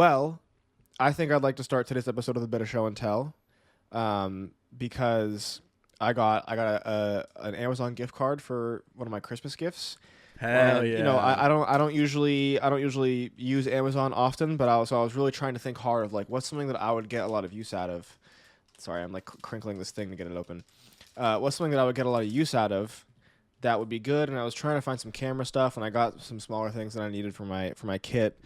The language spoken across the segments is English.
Well, I think I'd like to start today's episode with a bit of show and tell, because I got an Amazon gift card for one of my Christmas gifts. Hell yeah! You know, I don't usually use Amazon often, but I was really trying to think hard of like what's something that I would get a lot of use out of. Sorry, I'm like crinkling this thing to get it open. What's something that I would get a lot of use out of that would be good? And I was trying to find some camera stuff, and I got some smaller things that I needed for my kit.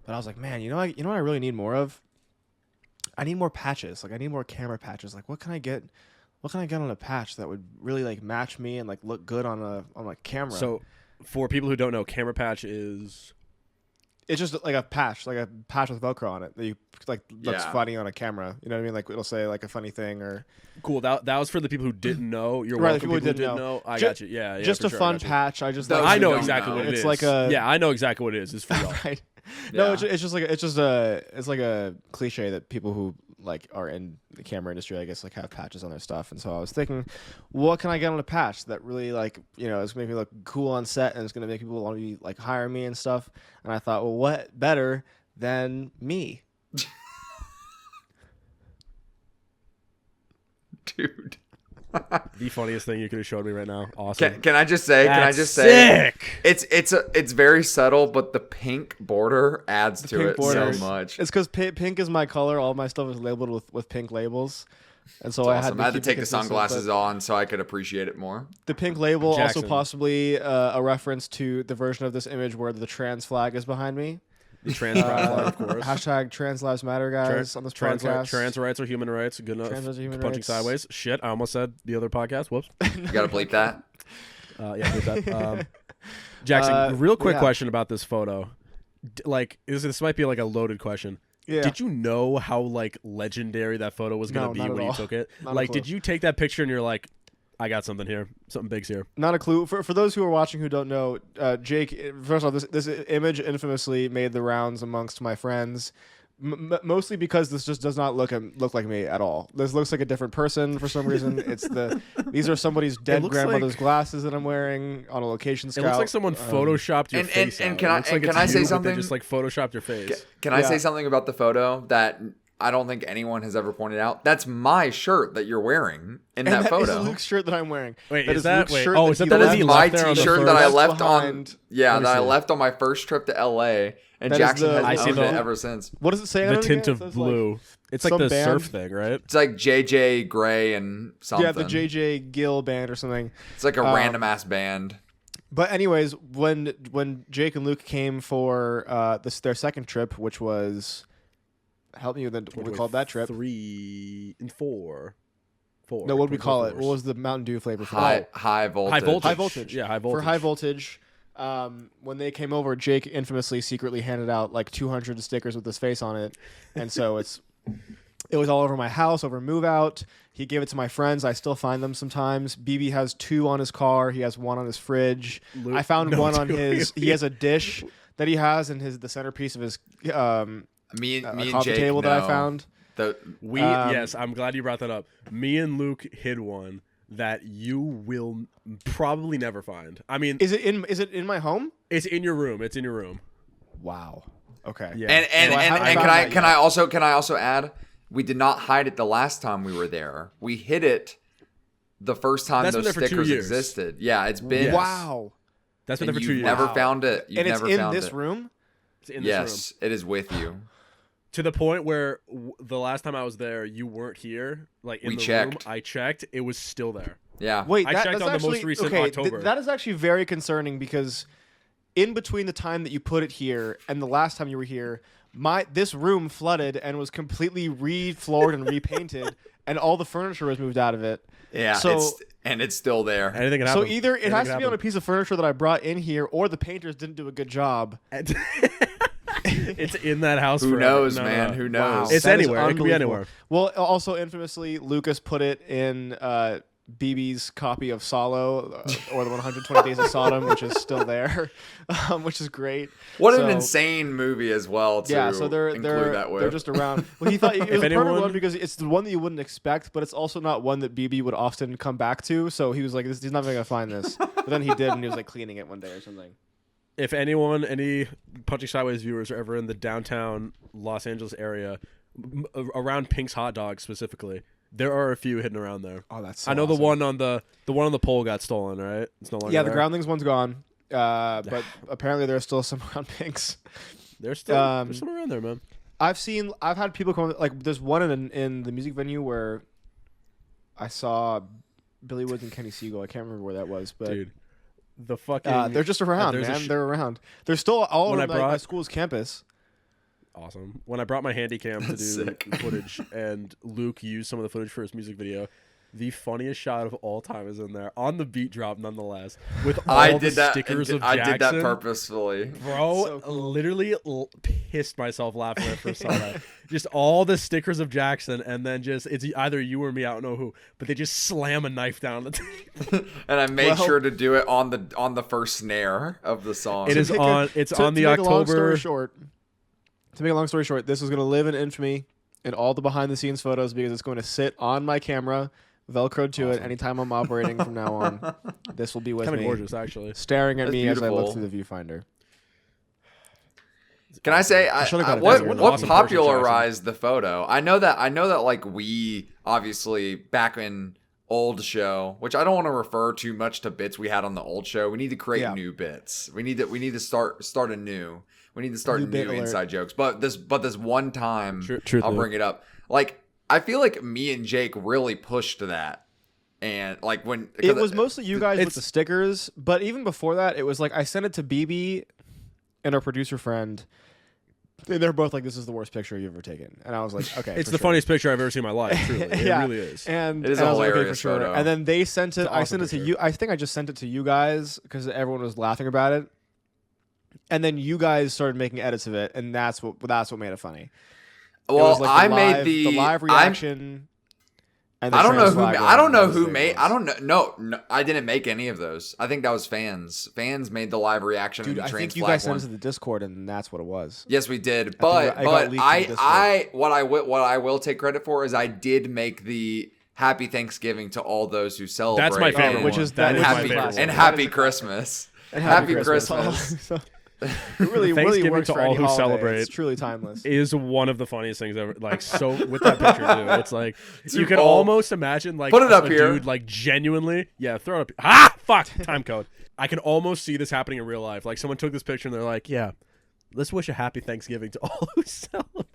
But I was like, man, you know what I really need more of? I need more patches. Like I need more camera patches. Like what can I get? What can I get on a patch that would really like match me and like look good on a camera? So, for people who don't know, camera patch is. It's just like a patch with Velcro on it that you like looks funny on a camera. You know what I mean? Like it'll say like a funny thing or. Cool. That was for the people who didn't know. You're right, welcome. People who didn't know. I got you. Yeah. Just a fun patch. I just. Like, I know exactly what it is. It's like a. Yeah, I know exactly what it is. It's for y'all. Right. No, it's like a cliche that people who like are in the camera industry, I guess, like have patches on their stuff. And so I was thinking, what can I get on a patch that really like, you know, is gonna make me look cool on set and it's gonna make people want to be like hire me and stuff. And I thought, well, what better than me? Dude. The funniest thing you could have showed me right now. Awesome. Can I just say? Sick. It's very subtle, but the pink border adds to it so much. It's because pink is my color. All my stuff is labeled with pink labels, and so I had to take the sunglasses on so I could appreciate it more. The pink label also possibly a reference to the version of this image where the trans flag is behind me. The trans flag, of course. Hashtag trans lives matter, guys, on this podcast. Trans rights are human rights. Good enough. Trans rights are human punching rights. sideways. Shit, I almost said the other podcast. Whoops. You gotta bleep that. Yeah, bleep that. Jackson, real quick question about this photo. This might be like a loaded question. Yeah. Did you know how like legendary that photo was going to be when you took it? Like, did you take that picture and you're like, I got something here. Something big's here. Not a clue. For those who are watching who don't know, Jake, first of all, this image infamously made the rounds amongst my friends, mostly because this just does not look like me at all. This looks like a different person for some reason. These are somebody's dead grandmother's glasses that I'm wearing on a location scout. It looks like someone photoshopped your face. And can I say something? They just like photoshopped your face. Can I say something about the photo that I don't think anyone has ever pointed out? That's my shirt that you're wearing in that photo. That is Luke's shirt that I'm wearing. Wait, that is that? Luke's wait, shirt oh, is that my T-shirt that I left behind, I left on my first trip to LA, and Jackson has owned it ever since. What does it say? The tint of blue. Like, it's like the surf thing, right? It's like JJ Gray and something. Yeah, the JJ Gill band or something. It's like a random ass band. But anyways, when Jake and Luke came for their second trip, which was. Help me with what we called that trip. 3 and 4. No, what did we call it? What was the Mountain Dew flavor for that? High voltage. High voltage. Yeah, high voltage. For high voltage, when they came over, Jake infamously secretly handed out like 200 stickers with his face on it, and so it was all over my house over move out. He gave it to my friends. I still find them sometimes. BB has 2 on his car. He has 1 on his fridge. Luke, I found one on his. He has a dish that he has in the centerpiece of his. Me and coffee Jake table that I found. Yes, I'm glad you brought that up. Me and Luke hid one that you will probably never find. I mean, is it in my home? It's in your room. It's in your room. Wow. Okay. Yeah. And can I also add, we did not hide it the last time we were there. We hid it the first time those stickers existed. Yeah, it's been wow. That's been there for 2 years. Never found it. You've never found it. And it's in this room? It's in this room. Yes, it is with you. To the point where the last time I was there, you weren't here. Like in room, I checked. It was still there. Yeah. Wait, I checked on the most recent October. That is actually very concerning because in between the time that you put it here and the last time you were here, this room flooded and was completely re-floored and repainted, and all the furniture was moved out of it. Yeah. So it's still there. Anything can happen. So either it has to be on a piece of furniture that I brought in here, or the painters didn't do a good job. It's in that house. Who knows, man? Who knows? Wow. It's anywhere. It could be anywhere. Well, also infamously, Lucas put it in BB's copy of Solo, or the 120 Days of Sodom, which is still there, which is great. What an insane movie as well. Yeah, so they're just around. Well, he thought it was a perfect one because it's the one that you wouldn't expect, but it's also not one that BB would often come back to. So he was like, "He's not going to find this," but then he did, and he was like cleaning it one day or something. if anyone, any Punching Sideways viewers are ever in the downtown Los Angeles area, around Pink's Hot Dogs specifically, there are a few hidden around there. Oh, that's so I know awesome. the one on the pole got stolen, right? It's no longer Yeah, there. the Groundlings one's gone. But apparently there's still some around Pink's. There's still around there, man. I've had people come, like, there's one in the music venue where I saw Billy Woods and Kenny Siegel. I can't remember where that was, but dude, the fucking they're just around, man. They're around. They're still all over my school's campus. Awesome. When I brought my Handycam to do footage, and Luke used some of the footage for his music video, the funniest shot of all time is in there on the beat drop, nonetheless, with all the stickers of Jackson. I did that purposefully, bro. So cool. Literally pissed myself laughing when I first saw that. Just all the stickers of Jackson, and then just it's either you or me, I don't know who, but they just slam a knife down the table. And I made sure to do it on the first snare of the song. It is on. It's on the October. To make a long story short, this is going to live in infamy in all the behind-the-scenes photos because it's going to sit on my camera, Velcroed to it, anytime I'm operating from now on. This will be with me. Kind of gorgeous, actually. Staring at me as I look through the viewfinder. Can I say what popularized the photo? I know that like we obviously back in old show, which I don't want to refer too much to bits we had on the old show. We need to create new bits. We need to start anew. We need to start new inside jokes. But this one time, I'll bring it up. Like, I feel like me and Jake really pushed that. And like when it was mostly you guys with the stickers, but even before that, it was like I sent it to BB and our producer friend. They're both like, "This is the worst picture you've ever taken," and I was like, "Okay." It's the funniest picture I've ever seen in my life. Truly, it really is. And it is a hilarious photo. And then they sent it. I sent it to you. I think I just sent it to you guys because everyone was laughing about it. And then you guys started making edits of it, and that's what made it funny. Well, it was like I made the live reaction. And I don't know who made. I don't know. No, I didn't make any of those. I think that was fans. Fans made the live reaction. Dude, and I think you guys sent it to the Discord, and that's what it was. Yes, we did. But what I will take credit for is I did make the Happy Thanksgiving to all those who celebrate. That's my favorite. Which is Happy Christmas. And Happy Christmas. It really works to for all any who holiday. celebrate. It's truly timeless. Is one of the funniest things ever. Like, so with that picture too, it's like you can almost imagine like put it up here, dude, like genuinely, throw it up. Fuck, time code. I can almost see this happening in real life. Like someone took this picture and they're like, yeah, let's wish a happy Thanksgiving to all who celebrate.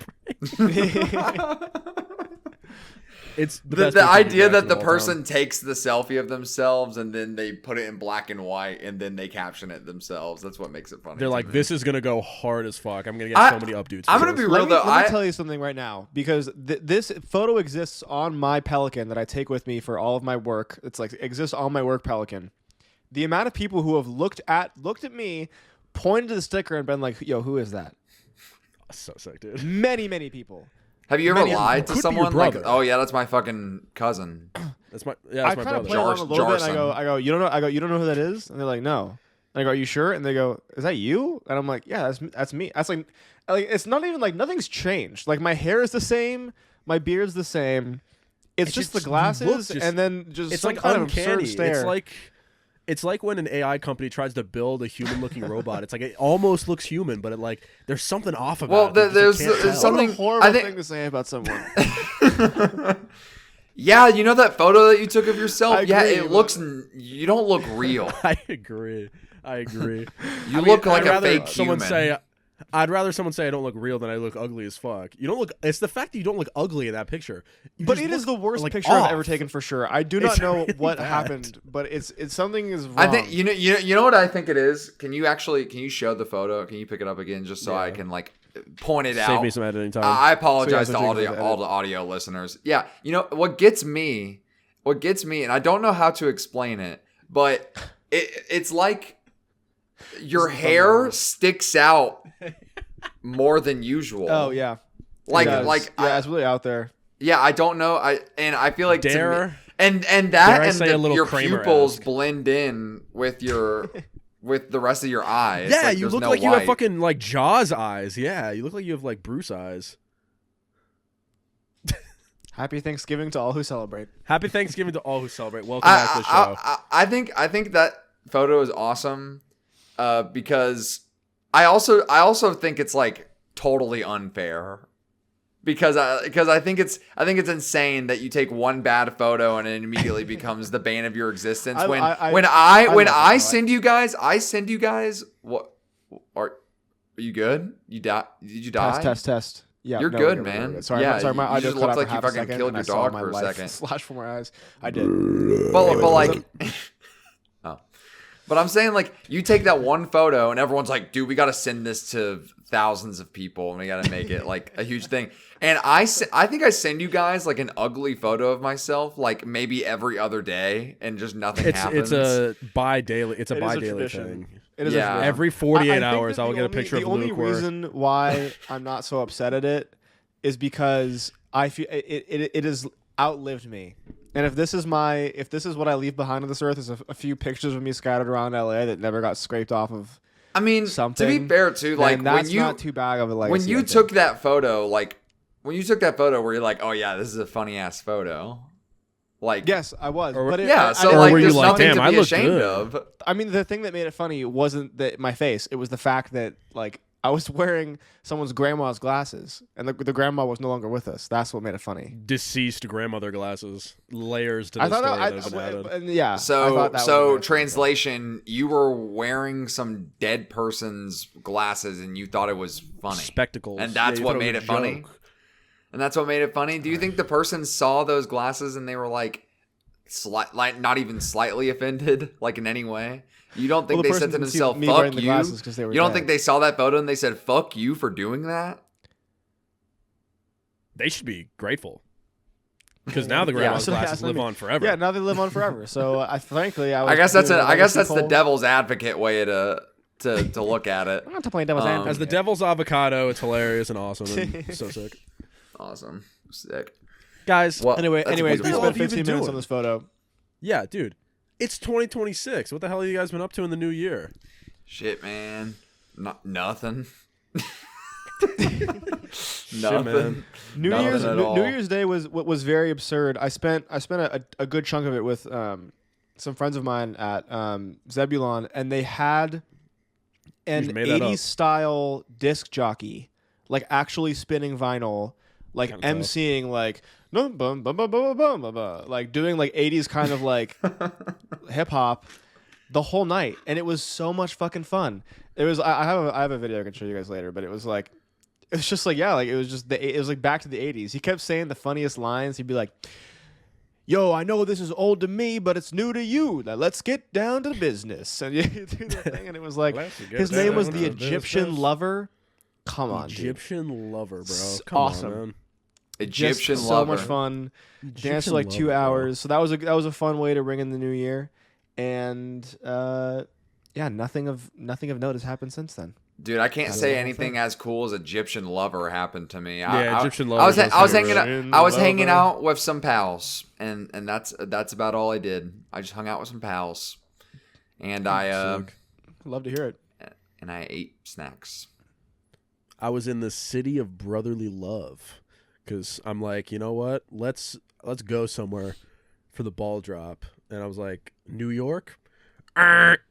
It's the idea that the person takes the selfie of themselves and then they put it in black and white and then they caption it themselves. That's what makes it funny. They're like, this is going to go hard as fuck. I'm going to get so many updates. I'm going to be real though. Let me tell you something right now because this photo exists on my Pelican that I take with me for all of my work. It's like it exists on my work Pelican. The amount of people who have looked at me, pointed to the sticker and been like, yo, who is that? So sick, dude. Many people. Have you ever lied to someone like, "Oh yeah, that's my fucking cousin"? That's my brother. I kind of play along a little bit. And I go, you don't know? You don't know who that is? And they're like, no. And I go, are you sure? And they go, is that you? And I'm like, yeah, that's me. That's like it's not even like nothing's changed. Like my hair is the same, my beard's the same. It's just the glasses, and then just it's some like kind uncanny. Of absurd stare. It's like when an AI company tries to build a human-looking robot. It's like it almost looks human, but there's something off about it. There's something horrible thing to say about someone. Yeah, you know that photo that you took of yourself? It looks. You don't look real. I agree. You look like a fake human. I'd rather someone say I don't look real than I look ugly as fuck. You don't look. It's the fact that you don't look ugly in that picture. But it is the worst picture I've ever taken for sure. I do not know what happened, but it's something is wrong. I think you know what I think it is. Can you show the photo? Can you pick it up again just so I can like point it out? Save me some editing time. I apologize to all the audio listeners. Yeah, you know what gets me, and I don't know how to explain it, but it's like your hair sticks out more than usual. Oh yeah, it's really out there. Yeah, I don't know. I feel like and your pupils blend in with your with the rest of your eyes. Yeah, you look like you have fucking like Jaws eyes. Yeah, you look like you have like Bruce eyes. Happy Thanksgiving to all who celebrate. Happy Thanksgiving to all who celebrate. Welcome back to the show. I think that photo is awesome. because I also think it's like totally unfair. Because I think it's insane that you take one bad photo and it immediately becomes the bane of your existence. When I send you guys, what are you good? You die? Did you die? Test. Yeah, you're good, man. Sorry, yeah, sorry. You just looked like you fucking killed your dog for a second. Flash from my eyes. I did. But like, oh. But I'm saying, like, you take that one photo and everyone's like, dude, we got to send this to thousands of people and we got to make it like a huge thing. And I think I send you guys like an ugly photo of myself, like maybe every other day, and just nothing happens. It's a bi-daily thing. It is every 48 hours I'll get a picture of Luke. The only reason why I'm not so upset at it is because I feel it has outlived me. And if this is what I leave behind on this earth is a few pictures of me scattered around LA that never got scraped off of. I mean, something, to be fair too, like that's not too bad of a legacy. When you took that photo, when you took that photo where you're like, oh yeah, this is a funny ass photo. Like, yes, I was. But there's nothing to be ashamed of. I mean, the thing that made it funny wasn't my face. It was the fact that like I was wearing someone's grandma's glasses, and the grandma was no longer with us. That's what made it funny. Deceased grandmother glasses. Layers to the story that have been added. Yeah. So translation, you were wearing some dead person's glasses, and you thought it was funny. Spectacles. And that's what made it funny. And that's what made it funny. Do you think the person saw those glasses and they were like not even slightly offended, like in any way? You don't think they said to themselves, "Fuck you"? You don't think they saw that photo and they said, "Fuck you" for doing that? They should be grateful because now the grandma's glasses live on forever. Yeah, now they live on forever. So I guess that's the devil's advocate way to look at it. I'm not playing devil's advocate. As the devil's avocado, it's hilarious and awesome and so sick. Awesome. Sick. Guys, anyways, we spent 15 minutes on this photo. Yeah, dude. It's 2026. What the hell have you guys been up to in the new year? Shit, man. Nothing. Nothing. New Year's Day was very absurd. I spent a good chunk of it with some friends of mine at Zebulon, and they had an 80s style disc jockey, like actually spinning vinyl, like emceeing, like like doing like 80s kind of like hip hop the whole night, and it was so much fucking fun. It was I have a video I can show you guys later, but it was just like it was like back to the 80s. He kept saying the funniest lines. He'd be like, "Yo, I know this is old to me, but it's new to you. Now let's get down to business." And you do that thing, and it was like his name was the Egyptian Lover. Come on, Egyptian Lover, bro. Come awesome. On, man. Egyptian Lover. so much fun. Danced for like 2 hours. So that was a fun way to ring in the new year. And nothing of note has happened since then. Dude, I can't say anything as cool as Egyptian Lover happened to me. Egyptian Lover. I was hanging out with some pals, and that's about all I did. I just hung out with some pals, and I love to hear it. And I ate snacks. I was in the city of brotherly love. Because I'm like, you know what? Let's go somewhere for the ball drop. And I was like, New York?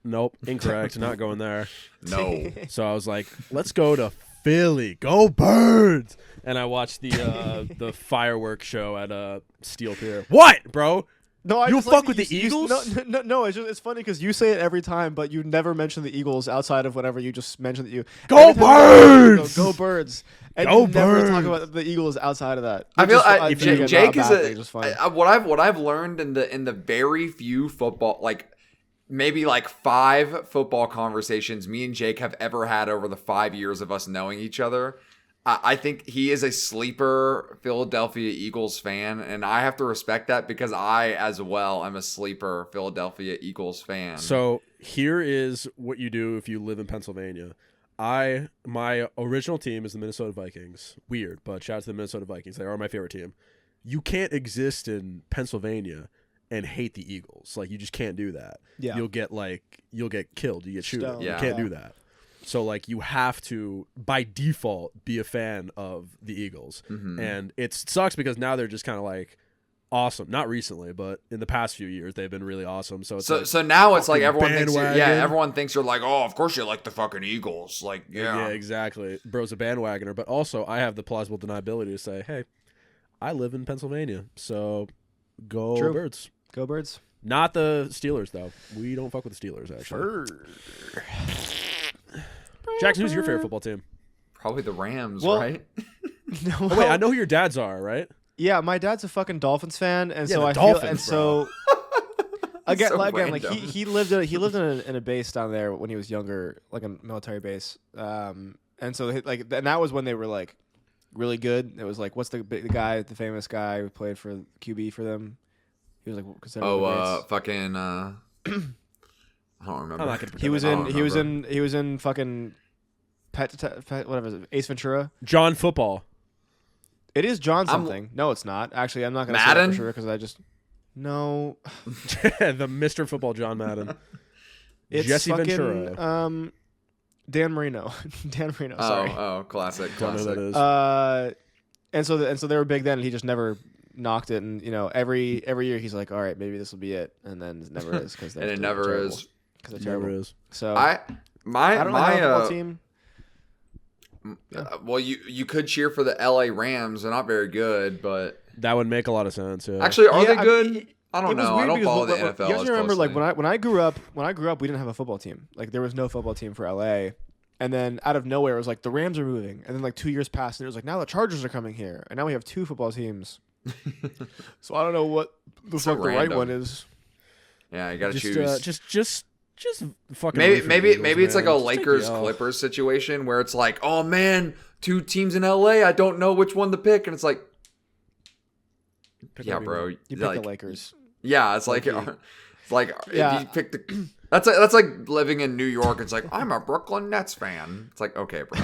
Nope, incorrect. Not going there. No. So I was like, let's go to Philly. Go Birds! And I watched the fireworks show at Steel Pier. What, bro? No, you fuck with the Eagles? No. It's funny because you say it every time, but you never mention the Eagles outside of whatever you just mentioned that you go Birds. Go Birds. And go you Birds. Never talk about the Eagles outside of that. I feel Jake is what I've learned in the very few football, like maybe like 5 football conversations me and Jake have ever had over the 5 years of us knowing each other. I think he is a sleeper Philadelphia Eagles fan, and I have to respect that because I, as well, am a sleeper Philadelphia Eagles fan. So here is what you do if you live in Pennsylvania. My original team is the Minnesota Vikings. Weird, but shout out to the Minnesota Vikings. They are my favorite team. You can't exist in Pennsylvania and hate the Eagles. Like, you just can't do that. Yeah. You'll get killed. You get shooted. Yeah. You can't do that. So, like, you have to, by default, be a fan of the Eagles. Mm-hmm. And it sucks because now they're just kind of like awesome. Not recently, but in the past few years, they've been really awesome. So it's so now it's like fucking everyone thinks bandwagon. everyone thinks you're like, oh, of course you like the fucking Eagles. Like, yeah, exactly. Bro's a bandwagoner, but also I have the plausible deniability to say, hey, I live in Pennsylvania, so go Birds. Go Birds. Not the Steelers, though. We don't fuck with the Steelers, actually. Jackson, who's your favorite football team? Probably the Rams, Well, right? No, Oh, wait, I know who your dads are, right? Yeah, my dad's a fucking Dolphins fan, and Yeah, so the I Dolphins, feel, and bro. So again, like random. he lived in a base down there when he was younger, like a military base, and so and that was when they were like really good. It was like, what's the famous guy who played for QB for them? He was like considered one of the greats. Fucking I don't remember. I'm not gonna He was in remember. he was in fucking Pet whatever is it, Ace Ventura. John Football. It is John something. No, it's not. Actually, I'm not gonna say that Madden? for sure because I just no. The Mr. Football John Madden. It's Jesse fucking, Ventura. Dan Marino. Dan Marino. Sorry. Classic. Don't know who that is. And so they were big then, and he just never knocked it. And every year he's like, all right, maybe this will be it, and then it never is because And it never is. because they're Never terrible. is. So I don't know how a football team. well, you could cheer for the LA Rams. They're not very good, but That would make a lot of sense. Yeah. actually, are they Yeah, good? I don't It was know. I weird don't because follow the what- NFL. You guys as remember, like closely. when I grew up, we didn't have a football team. Like there was no football team for LA. And then out of nowhere, it was like the Rams are moving. And then like 2 years passed, and it was like now the Chargers are coming here, and now we have 2 football teams. So I don't know what the So fuck the right random. one is. Yeah, you got to just choose. just fucking. Maybe root for the maybe Eagles, maybe it's like man. a Just take Lakers the L. Clippers situation where it's like, oh man, 2 teams in LA. I don't know which one to pick, and it's like, Pick yeah, up bro. You pick like, the Lakers. yeah, it's like, Okay. if you pick the. That's like living in New York. It's like, I'm a Brooklyn Nets fan. It's like, okay, bro.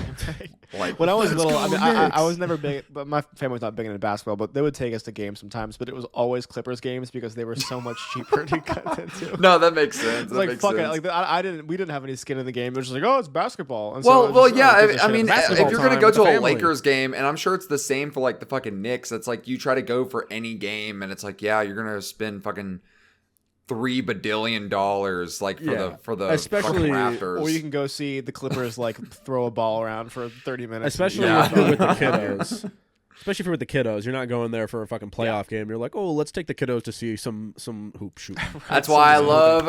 Like When I was Let's little, go I mean, Knicks. I was never big, but my family's not big into basketball. But they would take us to games sometimes. But it was always Clippers games because they were so much cheaper to cut into. no, that makes sense. It's That like makes fuck it. sense. Like we didn't have any skin in the game. It was just like, oh, it's basketball. And Well, so well, it was just, yeah. oh, who gives a I shit? mean, Basketball if you're gonna time go with to the a family. Lakers game, and I'm sure it's the same for like the fucking Knicks. It's like you try to go for any game, and it's like, yeah, you're gonna spend fucking $3 billion like for the Especially- fucking Raptors. Or you can go see the Clippers like throw a ball around for 30 minutes. Especially Yeah. if you're with the kiddos. Especially if you're with the kiddos, you're not going there for a fucking playoff game. You're like, oh, let's take the kiddos to see some hoop shoot. That's why I love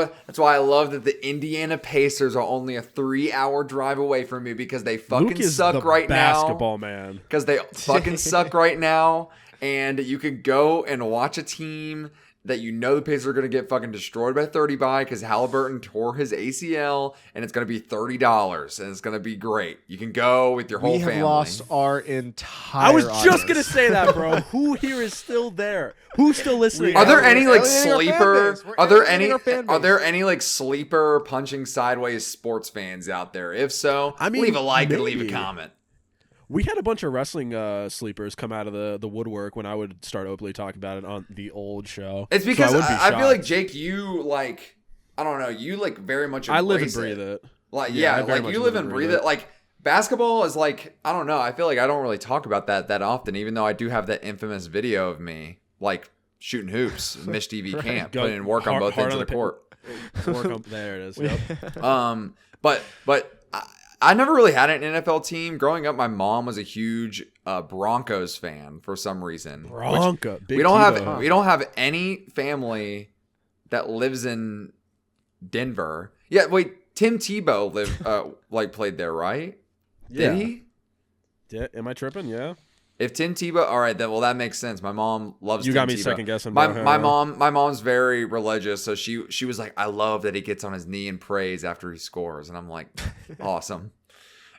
that the Indiana Pacers are only a 3-hour drive away from me because they fucking Luke is suck the right basketball man. Because they fucking suck right now, and you can go and watch a team that you know the Pacers are going to get fucking destroyed by 30 by because Halliburton tore his ACL, and it's going to be $30, and it's going to be great. You can go with your whole we have family. lost our entire. I was just audience. gonna say that, bro. Who here is still there? Who's still listening? Are there We're any like alienating our fan sleeper? base. We're Are there alienating any? our fan Are there base. any like sleeper punching sideways sports fans out there? If so, I mean, leave a like and leave a maybe. comment. We had a bunch of wrestling sleepers come out of the woodwork when I would start openly talking about it on the old show. It's because So I would be I feel like shocked. Jake, you like, I don't know, you like very much. I live and embrace breathe it. Like Yeah, I yeah, very like much you live and breathe it. Like basketball is like, I don't know. I feel like I don't really talk about that often, even though I do have that infamous video of me like shooting hoops, Mish TV camp, Go putting in work on hard- both hard ends on of the the court. Work on- there it is. Yep. But I never really had an NFL team. Growing up, my mom was a huge Broncos fan for some reason. which Bronco. Big we don't Tebow. have we don't have any family that lives in Denver. Yeah, wait, Tim Tebow played there, right? Yeah. Did he? Yeah, am I tripping? Yeah. If Tim Tebow, all right, then well that makes sense. My mom loves. You Tim got me Tebow. second guessing. My bro. mom's very religious, so she was like, I love that he gets on his knee and prays after he scores, and I'm like, awesome.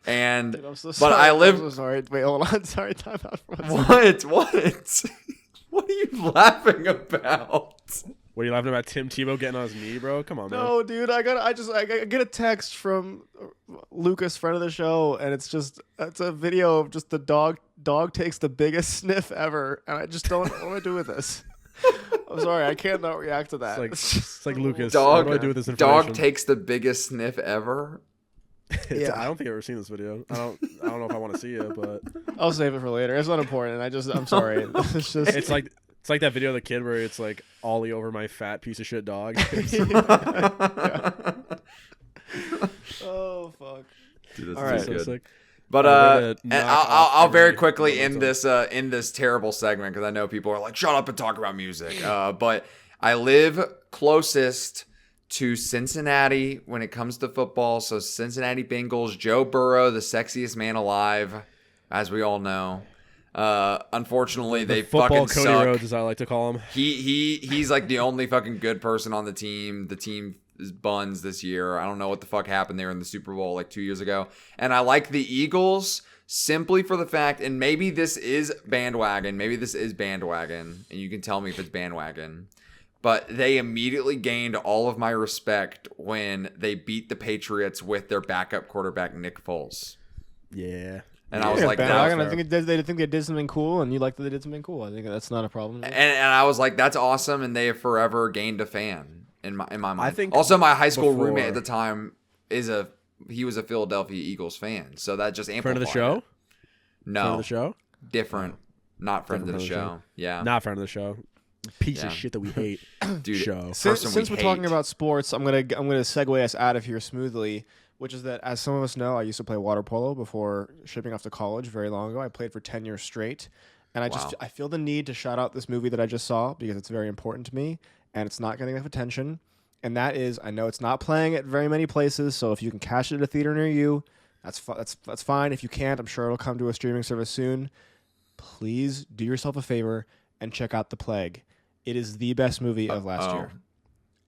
And Dude, I'm so but sorry. I live. I'm so sorry. Wait, hold on. Sorry, time out. For What are you laughing about? What are you laughing about? Tim Tebow getting on his knee, bro? Come on, man. No, dude, I get a text from Lucas, friend of the show, and it's a video of just the dog takes the biggest sniff ever, and I just don't know what to do with this. I'm sorry, I can't not react to that. It's like Lucas. Dog, what do I do with this information? dog takes the biggest sniff ever. Yeah. I don't think I've ever seen this video. I don't know if I want to see it, but I'll save it for later. It's not important. I'm sorry. It's just it's like It's like that video of the kid where it's like Ollie over my fat piece of shit dog. Oh fuck. Dude, All right. so good. Sick. But and I'll very quickly end this terrible segment because I know people are like, shut up and talk about music. But I live closest to Cincinnati when it comes to football. So Cincinnati Bengals, Joe Burrow, the sexiest man alive, as we all know. Unfortunately, they football fucking Cody suck. Rhodes, as I like to call him. He's like the only fucking good person on the team. The team is buns this year. I don't know what the fuck happened there in the Super Bowl like 2 years ago. And I like the Eagles simply for the fact, and maybe this is bandwagon, and you can tell me if it's bandwagon. But they immediately gained all of my respect when they beat the Patriots with their backup quarterback, Nick Foles. Yeah. And I was like, I think they did something cool, and you like that they did something cool. I think that's not a problem. and I was like, that's awesome, and they have forever gained a fan in my mind. I think also, my high school roommate at the time was a Philadelphia Eagles fan, so that just amplified. Friend of the show? It. No, Friend of the show? different, not friend of the show. Yeah, Not friend of the show. Piece of shit that we hate. dude. Show. Since we're talking about sports, I'm gonna segue us out of here smoothly. Which is that, as some of us know, I used to play water polo before shipping off to college very long ago. I played for 10 years straight. And I feel the need to shout out this movie that I just saw because it's very important to me and it's not getting enough attention. And that is, I know it's not playing at very many places, so if you can catch it at a theater near you, that's fine. If you can't, I'm sure it'll come to a streaming service soon. Please do yourself a favor and check out The Plague. It is the best movie of last year.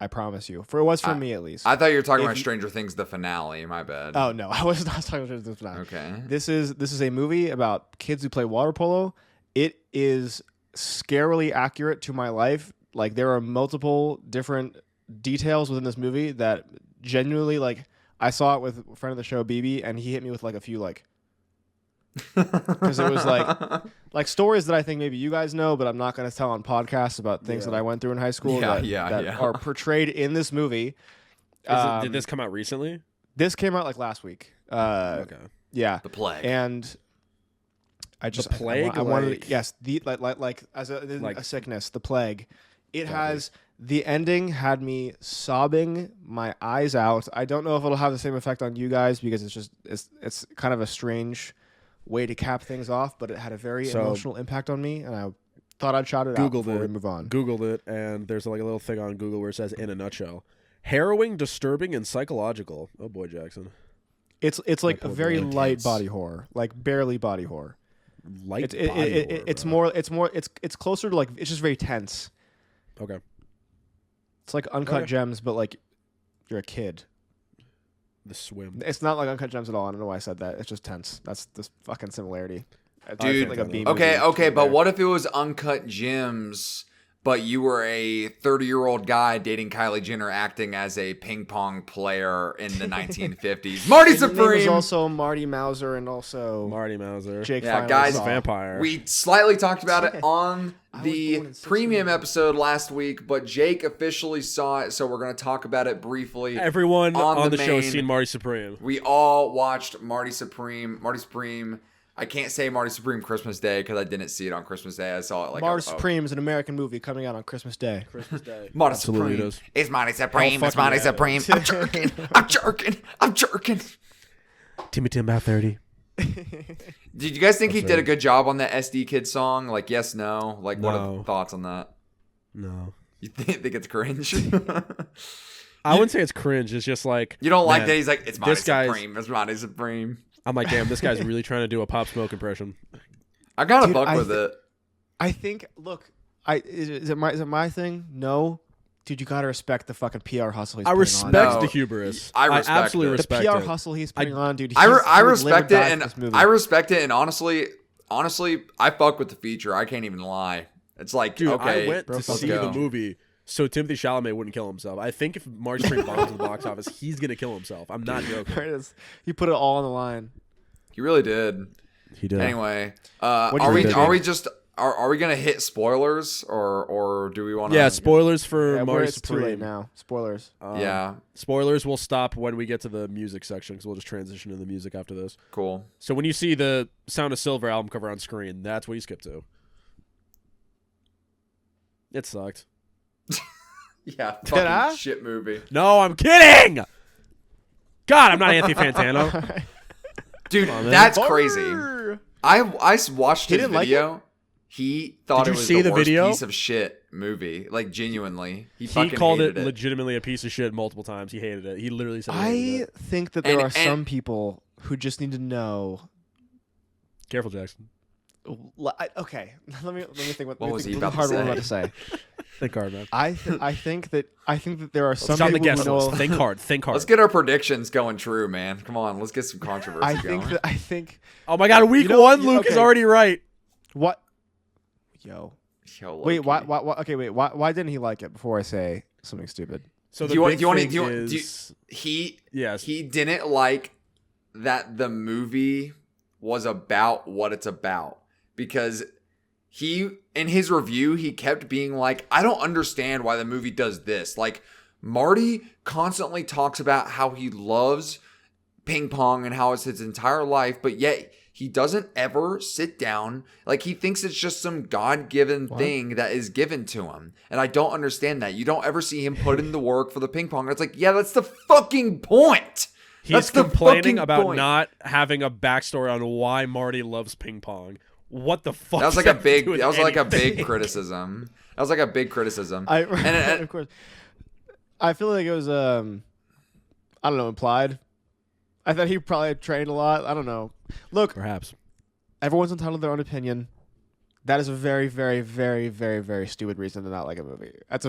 I promise you. It was for me, at least. I thought you were talking about Stranger Things, the finale. My bad. Oh, no. I was not talking about Stranger Things, the finale. Okay. This is a movie about kids who play water polo. It is scarily accurate to my life. Like, there are multiple different details within this movie that genuinely, like, I saw it with a friend of the show, BB, and he hit me with, like, a few, like... Because it was like stories that I think maybe you guys know, but I'm not going to tell on podcasts about things that I went through in high school that are portrayed in this movie. Did this come out recently? This came out like last week. Okay. Yeah. The Plague. And I just The Plague. I wanted yes, the like as a sickness, the plague. It has the ending had me sobbing my eyes out. I don't know if it'll have the same effect on you guys because it's kind of a strange way to cap things off, but it had a very emotional impact on me, and I thought I'd shout it out before we move on. Googled it, and there's like a little thing on Google where it says, in a nutshell, harrowing, disturbing, and psychological. Oh boy, Jackson. It's like a very light body horror, like barely body horror. Light body horror. It's closer to like it's just very tense. Okay. It's like Uncut Gems, but like you're a kid. The Swim. It's not like Uncut Gems at all. I don't know why I said that. It's just tense. That's the fucking similarity. Dude, like a B okay, but what if it was Uncut Gems, but you were a 30-year-old guy dating Kylie Jenner acting as a ping pong player in the 1950s? Marty Supreme! There's also Marty Mauser and also Marty Mauser. Jake guys, vampire. We slightly talked about it on the premium episode last week, but Jake officially saw it, so we're going to talk about it briefly. Everyone on the show has seen Marty Supreme. We all watched Marty Supreme. I can't say Marty Supreme Christmas Day because I didn't see it on Christmas Day. I saw it like Marty Supreme is an American movie coming out on Christmas Day. Marty Supreme. It's Marty Supreme. It's Marty Supreme. I'm jerking. I'm jerking. Timmy Tim about 30. Did you guys think he did a good job on that SD Kid song? Like, yes, no? Like, what are the thoughts on that? No. You think it's cringe? I wouldn't say it's cringe. It's just like... You don't like that he's like, it's Marty Supreme. It's Marty Supreme. I'm like, damn, this guy's really trying to do a Pop Smoke impression. I gotta fuck with it. I think, look, is it my thing? No. Dude, you gotta respect the fucking PR hustle he's putting on. I respect the hubris. I absolutely respect the it. PR hustle he's putting on, dude. I respect it, and I respect it, and honestly, I fuck with the feature. I can't even lie. It's like, dude, okay, I went to see the movie so Timothy Chalamet wouldn't kill himself. I think if Marty Supreme bombs in the box office, he's gonna kill himself. I'm not joking. He put it all on the line. He really did. He did. Anyway, are we gonna hit spoilers or do we want to? Yeah, spoilers for Marty Supreme. Too late now. Spoilers. Yeah, spoilers will stop when we get to the music section because we'll just transition to the music after this. Cool. So when you see the Sound of Silver album cover on screen, that's what you skip to. It sucked. Yeah, fucking shit movie. No, I'm kidding. God, I'm not Anthony Fantano. Dude, that's crazy. I watched his video. Like he thought Did it you was see the the worst video? piece of shit movie. Like, genuinely. He fucking called hated it legitimately a piece of shit multiple times. He hated it. He literally said he hated it. think that there are some people who just need to know. Careful, Jackson. Okay, let me think. What was he about to say? Think hard, man. I think that there are some Let's people who know. Think hard. Let's get our predictions going true, man. Come on, let's get some controversy going. I think. Oh my God, week one, Luke is already right. What? Yo, wait, why? Okay, wait. Why didn't he like it? Before I say something stupid. So the he didn't like that the movie was about what it's about, because in his review, he kept being like, I don't understand why the movie does this. Like, Marty constantly talks about how he loves ping pong and how it's his entire life, but yet he doesn't ever sit down. Like, he thinks it's just some God-given thing that is given to him. And I don't understand that. You don't ever see him put in the work for the ping pong. It's like, yeah, that's the fucking point. He's complaining about not having a backstory on why Marty loves ping pong. What the fuck? That was like a big. That was like a big criticism. That was like a big criticism. And of course, I feel like it was I don't know, implied. I thought he probably trained a lot. I don't know. Look, perhaps everyone's entitled to their own opinion. That is a very, very, very, very, very stupid reason to not like a movie. That's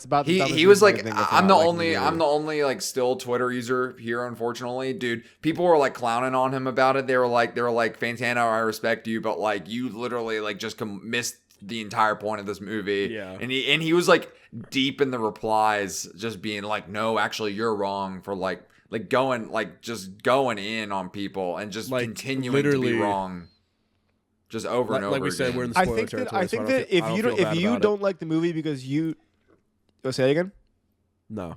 about the he was like, I'm the only like still Twitter user here, unfortunately, dude. People were like clowning on him about it. They were like Fantano, I respect you, but like you literally like just missed the entire point of this movie. Yeah. And he was like deep in the replies, just being like, no, actually you're wrong, for like going in on people and just like continuing to be wrong. Just over and over like we said, again. we're in the spoiler territory. I think that if you don't like the movie because you, say it again. No.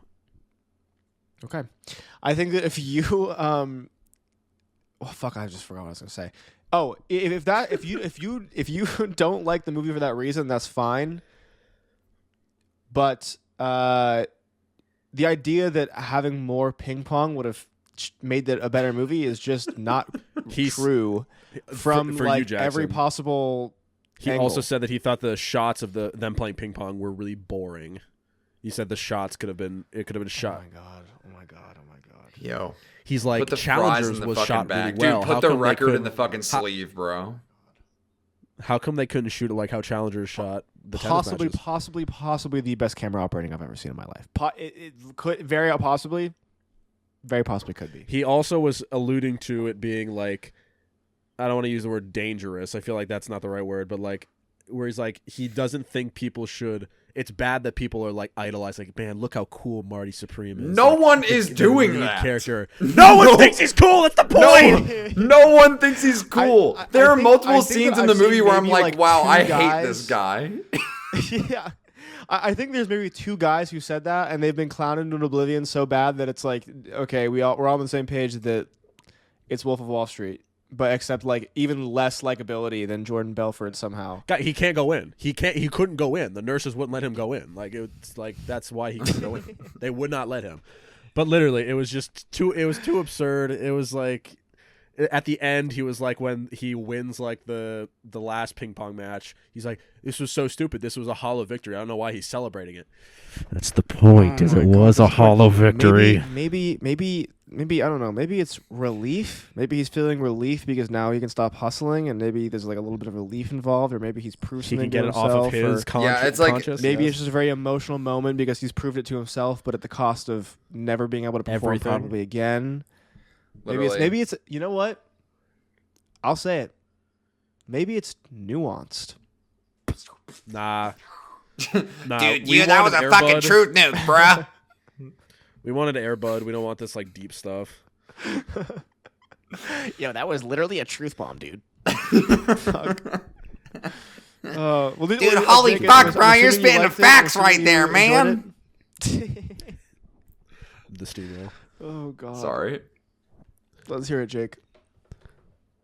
Okay, I think that if you well, fuck, I just forgot what I was gonna say. Oh, if you don't like the movie for that reason, that's fine. But the idea that having more ping pong would have made it a better movie is just not true. From for like you, every possible He angle. also said that he thought the shots of them playing ping pong were really boring. He said the shots could have been shot. Oh my god. Yo, he's like, put the Challengers fries in the was fucking shot bag. really well. Dude, put the record in the fucking sleeve, bro. How come they couldn't shoot it like how Challengers shot the tennis matches? Possibly the best camera operating I've ever seen in my life. It could very possibly could be. He also was alluding to it being like, I don't want to use the word dangerous. I feel like that's not the right word, but like, where he's like, he doesn't think people should. It's bad that people are like idolizing. Like, man, look how cool Marty Supreme is. No like, one is doing that. Character. No one thinks he's cool. That's the point. No one thinks he's cool. There are multiple scenes in the movie where I'm like, wow, I hate this guy. Yeah. I think there's maybe two guys who said that, and they've been clowned into oblivion so bad that it's like, okay, we're all on the same page that it's Wolf of Wall Street. But except like even less likability than Jordan Belfort somehow. God, he can't go in. He couldn't go in. The nurses wouldn't let him go in. Like, it's like that's why he couldn't go in. They would not let him. But literally, it was just too absurd. It was like at the end, he was like, when he wins like the last ping pong match, he's like, this was so stupid. This was a hollow victory. I don't know why he's celebrating it. That's the point. It was a hollow victory. Maybe I don't know. Maybe it's relief. Maybe he's feeling relief because now he can stop hustling, and maybe there's like a little bit of relief involved, or maybe he's proved something to himself. He can get it off of his conscience. Yeah, it's like maybe it's just a very emotional moment because he's proved it to himself, but at the cost of never being able to perform probably again. Maybe it's you know what? I'll say it. Maybe it's nuanced. Nah. Dude, that was a fucking truth nuke, bruh. We wanted Air Bud. We don't want this like deep stuff. Yo, that was literally a truth bomb, dude. Fuck. Dude, holy fuck, bro! You're spitting the facts right there, man. The steamroll. Oh god. Sorry. Let's hear it, Jake.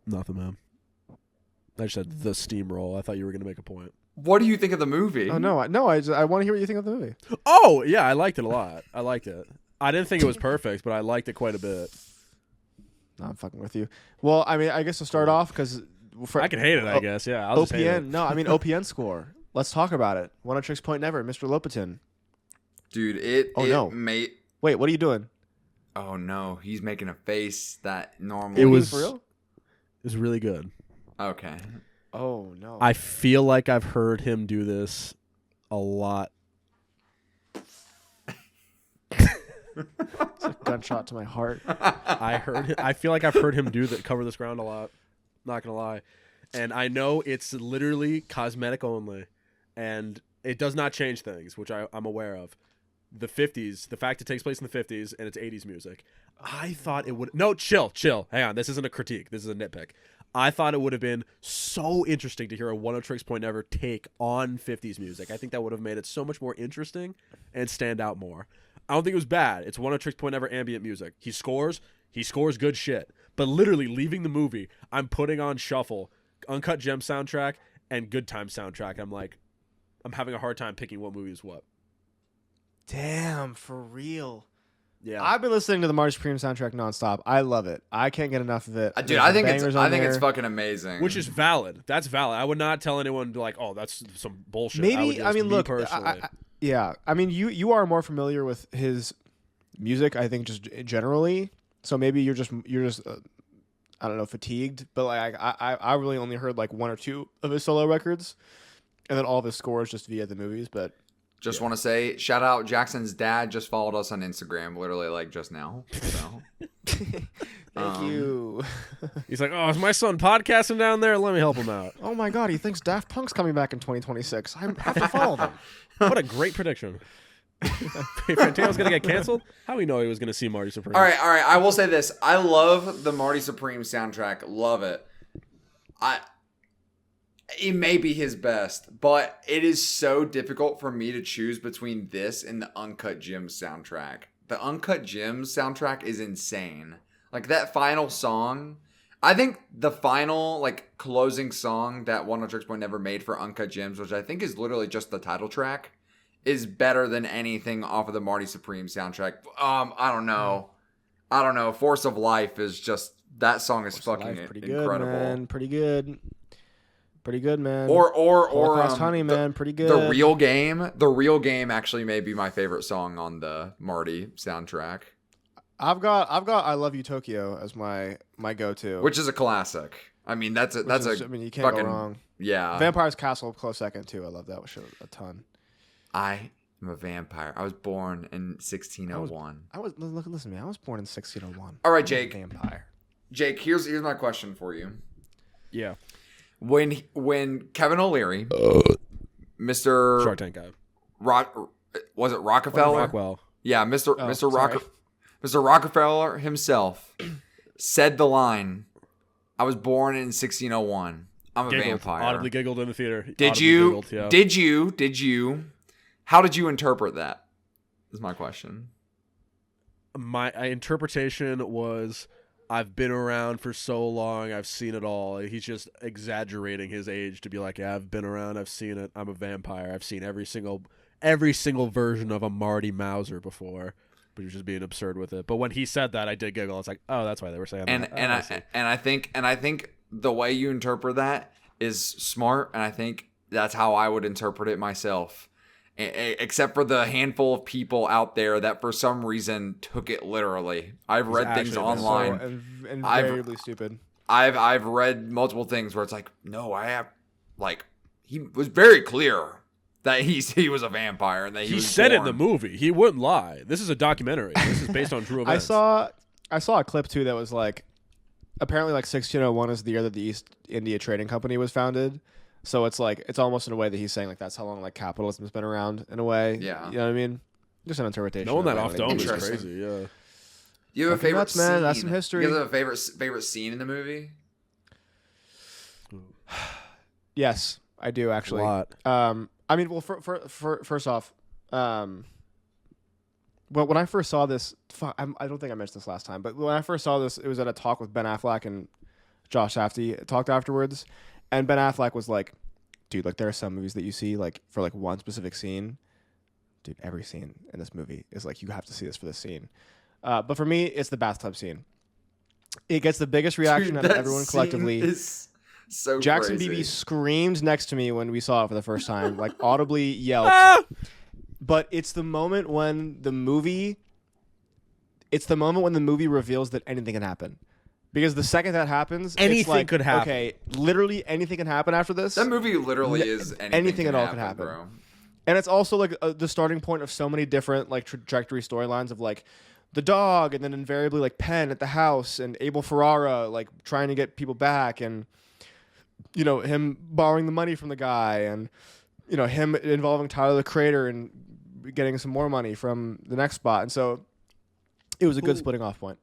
Nothing, man. I just said the steamroll. I thought you were gonna make a point. What do you think of the movie? Oh no, I want to hear what you think of the movie. Oh yeah, I liked it a lot. I liked it. I didn't think it was perfect, but I liked it quite a bit. No, I'm fucking with you. Well, I mean, I guess to start off, because I can hate it. I guess I'll just hate it. No, I mean OPN score. Let's talk about it. One of Tricks Point Never, Mr. Lopatin. Dude, Wait, what are you doing? Oh no, he's making a face that normally. It was for real. It was really good. Okay. Oh no. I feel like I've heard him do this a lot. It's a gunshot to my heart. I feel like I've heard him cover this ground a lot. Not gonna lie, and I know it's literally cosmetic only, and it does not change things, which I'm aware of. The 50s, the fact it takes place in the 50s and it's 80s music. I thought it would. No, chill. Hang on, this isn't a critique. This is a nitpick. I thought it would have been so interesting to hear a One of Tricks Point Never take on 50s music. I think that would have made it so much more interesting and stand out more. I don't think it was bad. It's One of Tricks Point Never ambient music. He scores good shit. But literally leaving the movie, I'm putting on Shuffle, Uncut Gem soundtrack, and Good Time soundtrack. I'm having a hard time picking what movie is what. Damn, for real. Yeah, I've been listening to the Marty Supreme soundtrack nonstop. I love it. I can't get enough of it. Dude, I think it's fucking amazing. Which is valid. That's valid. I would not tell anyone like, oh, that's some bullshit. Maybe I mean, look, personally. yeah. I mean, you are more familiar with his music, I think, just generally. So maybe you're just I don't know, fatigued. But like I really only heard like one or two of his solo records, and then all of his scores just via the movies. But just want to say, shout out Jackson's dad just followed us on Instagram, literally like just now. So. Thank you. He's like, oh, is my son podcasting down there? Let me help him out. Oh my God, he thinks Daft Punk's coming back in 2026. I have to follow them. What a great prediction. Fantano's going to get canceled? How do we know he was going to see Marty Supreme? All right. I will say this. I love the Marty Supreme soundtrack. Love it. It may be his best, but it is so difficult for me to choose between this and the Uncut Gems soundtrack. The Uncut Gems soundtrack is insane. Like that final song, I think the final like closing song that One Tricks Point Never made for Uncut Gems, which I think is literally just the title track, is better than anything off of the Marty Supreme soundtrack. I don't know. Force of Life is just, that song is fucking incredible. Pretty good, man. Or Honey, man, pretty good. The Real Game actually may be my favorite song on the Marty soundtrack. I've got I Love You Tokyo as my go-to, which is a classic. I mean, you can't go wrong. Yeah. Vampire's Castle, close second too. I love that show a ton. I am a vampire. I was born in 1601. Listen to me. I was born in 1601. All right, Jake. Vampire. Jake, here's my question for you. Yeah. When Kevin O'Leary, Mr. Shark Tank guy, was it Rockefeller? Rockwell. Yeah, Mr. Rockefeller himself said the line, "I was born in 1601. I'm a vampire." Audibly giggled in the theater. Did you? How did you interpret that? Is my question. My interpretation was, I've been around for so long, I've seen it all. He's just exaggerating his age to be like, yeah, I've been around, I've seen it. I'm a vampire. I've seen every single version of a Marty Mauser before. But he was just being absurd with it. But when he said that, I did giggle. It's like, oh, that's why they were saying that. I think the way you interpret that is smart, and I think that's how I would interpret it myself. Except for the handful of people out there that for some reason took it literally. I've read things online and invariably stupid. I've read multiple things where it's like, no, I have, like, he was very clear that he was a vampire and that he was said born. It in the movie. He wouldn't lie. This is a documentary. This is based on true events. I saw a clip too that was like, apparently like 1601 is the year that the East India Trading Company was founded. So it's like, it's almost in a way that he's saying like that's how long like capitalism's been around in a way. Yeah. You know what I mean? Just an interpretation. Knowing that off dome is crazy. Yeah. You have a favorite scene? Man, that's some history. You have a favorite scene in the movie? Yes, I do actually. A lot. I mean, well, first off, well, when I first saw this, I don't think I mentioned this last time, but when I first saw this, it was at a talk with Ben Affleck and Josh Safdie talked afterwards, and Ben Affleck was like, dude, like there are some movies that you see like for like one specific scene. Dude, every scene in this movie is like you have to see this for this scene. But for me, it's the bathtub scene. It gets the biggest reaction out of everyone collectively. Is so Jackson crazy. BB screamed next to me when we saw it for the first time, like audibly yelled. But it's the moment when the movie reveals that anything can happen. Because the second that happens, Anything it's like, could happen. Okay, literally anything can happen after this. That movie literally is anything at all can happen. bro. And it's also like the starting point of so many different like trajectory storylines of like the dog, and then invariably like Penn at the house, and Abel Ferrara like trying to get people back, and you know him borrowing the money from the guy, and you know him involving Tyler the Creator and getting some more money from the next spot. And so it was a good splitting off point.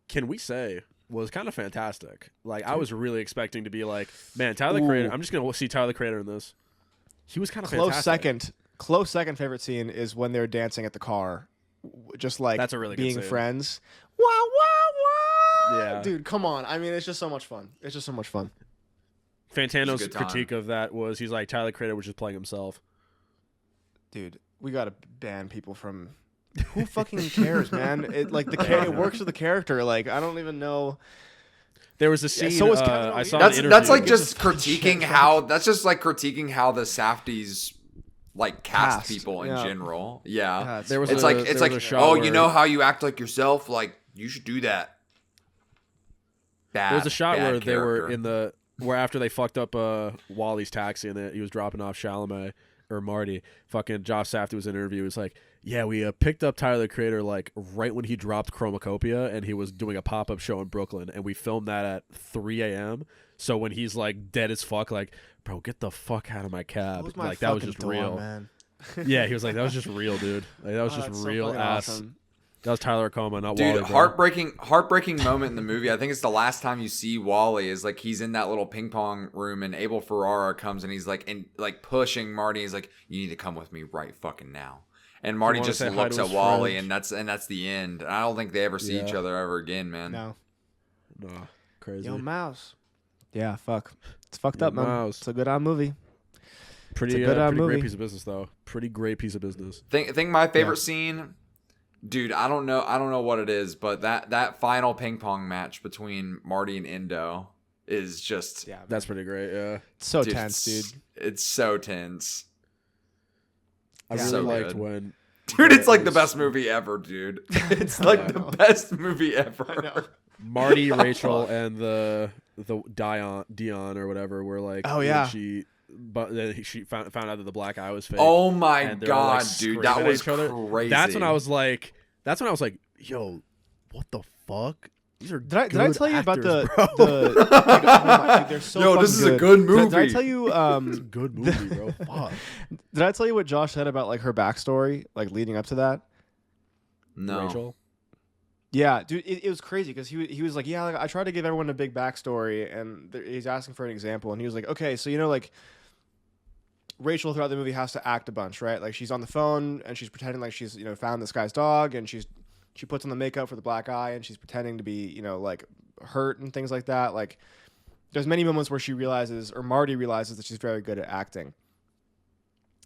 Can we say was kind of fantastic? Like I was really expecting to be like, man, Tyler the Creator. I'm just gonna see Tyler the Creator in this. He was kind of fantastic. Close second favorite scene is when they're dancing at the car, just like that's a really being good scene. friends. Wow, wow, wow! Yeah, dude, come on. I mean, it's just so much fun. Fantano's critique of that was he's like Tyler the Creator was just playing himself. Dude, we gotta ban people from. Who fucking cares, man? It like it works with the character. Like I don't even know. There was a scene. So was I saw that's like just critiquing how the Safdies like cast people in general. Yeah, there was it's like oh, you know how you act like yourself, like you should do that. Bad. There was a shot where character. they were where after they fucked up Wally's taxi and he was dropping off Chalamet or Marty. Fucking Josh Safdie was in an interview. It was like, yeah, we picked up Tyler the Creator like right when he dropped Chromacopia and he was doing a pop-up show in Brooklyn, and we filmed that at 3 a.m. So when he's like dead as fuck, like, bro, get the fuck out of my cab. Like that was just real. Man. Yeah, he was like, that was just real, dude. Like that was just real ass. Awesome. That was Tyler Coma, not Dude, Wally. Bro. heartbreaking moment in the movie. I think it's the last time you see Wally is like he's in that little ping pong room and Abel Ferrara comes and he's like pushing Marty. He's like, you need to come with me right fucking now. And Marty just looks at Wally and that's the end. I don't think they ever see each other ever again, man. No, crazy. Yo, Mouse. Yeah, fuck. It's fucked up, man. Mouse. It's a good movie. Pretty great piece of business though. Pretty great piece of business. Think my favorite scene. Dude, I don't know what it is, but that final ping pong match between Marty and Endo is just that's pretty great. Yeah, it's so tense, dude. It's so tense. I really liked when. Dude, it's like the best movie ever, dude. It's like the best movie ever. Marty, Rachel, and the Dion or whatever were like, oh yeah, but then she found out that the black eye was fake. Oh my god, dude, that was crazy. That's when I was like, yo, what the fuck? These are did I tell you about actors, they're so yo, this is a good movie. Did I tell you it's a good movie, bro. Fuck. Did I tell you what Josh said about like her backstory, like leading up to that? No. Rachel? Yeah, dude, it was crazy because he was like, yeah, like, I tried to give everyone a big backstory, and he's asking for an example, and he was like, okay, so you know, like Rachel throughout the movie has to act a bunch, right? Like she's on the phone and she's pretending like she's found this guy's dog, and she puts on the makeup for the black eye, and she's pretending to be like hurt and things like that. Like there's many moments where she realizes, or Marty realizes, that she's very good at acting.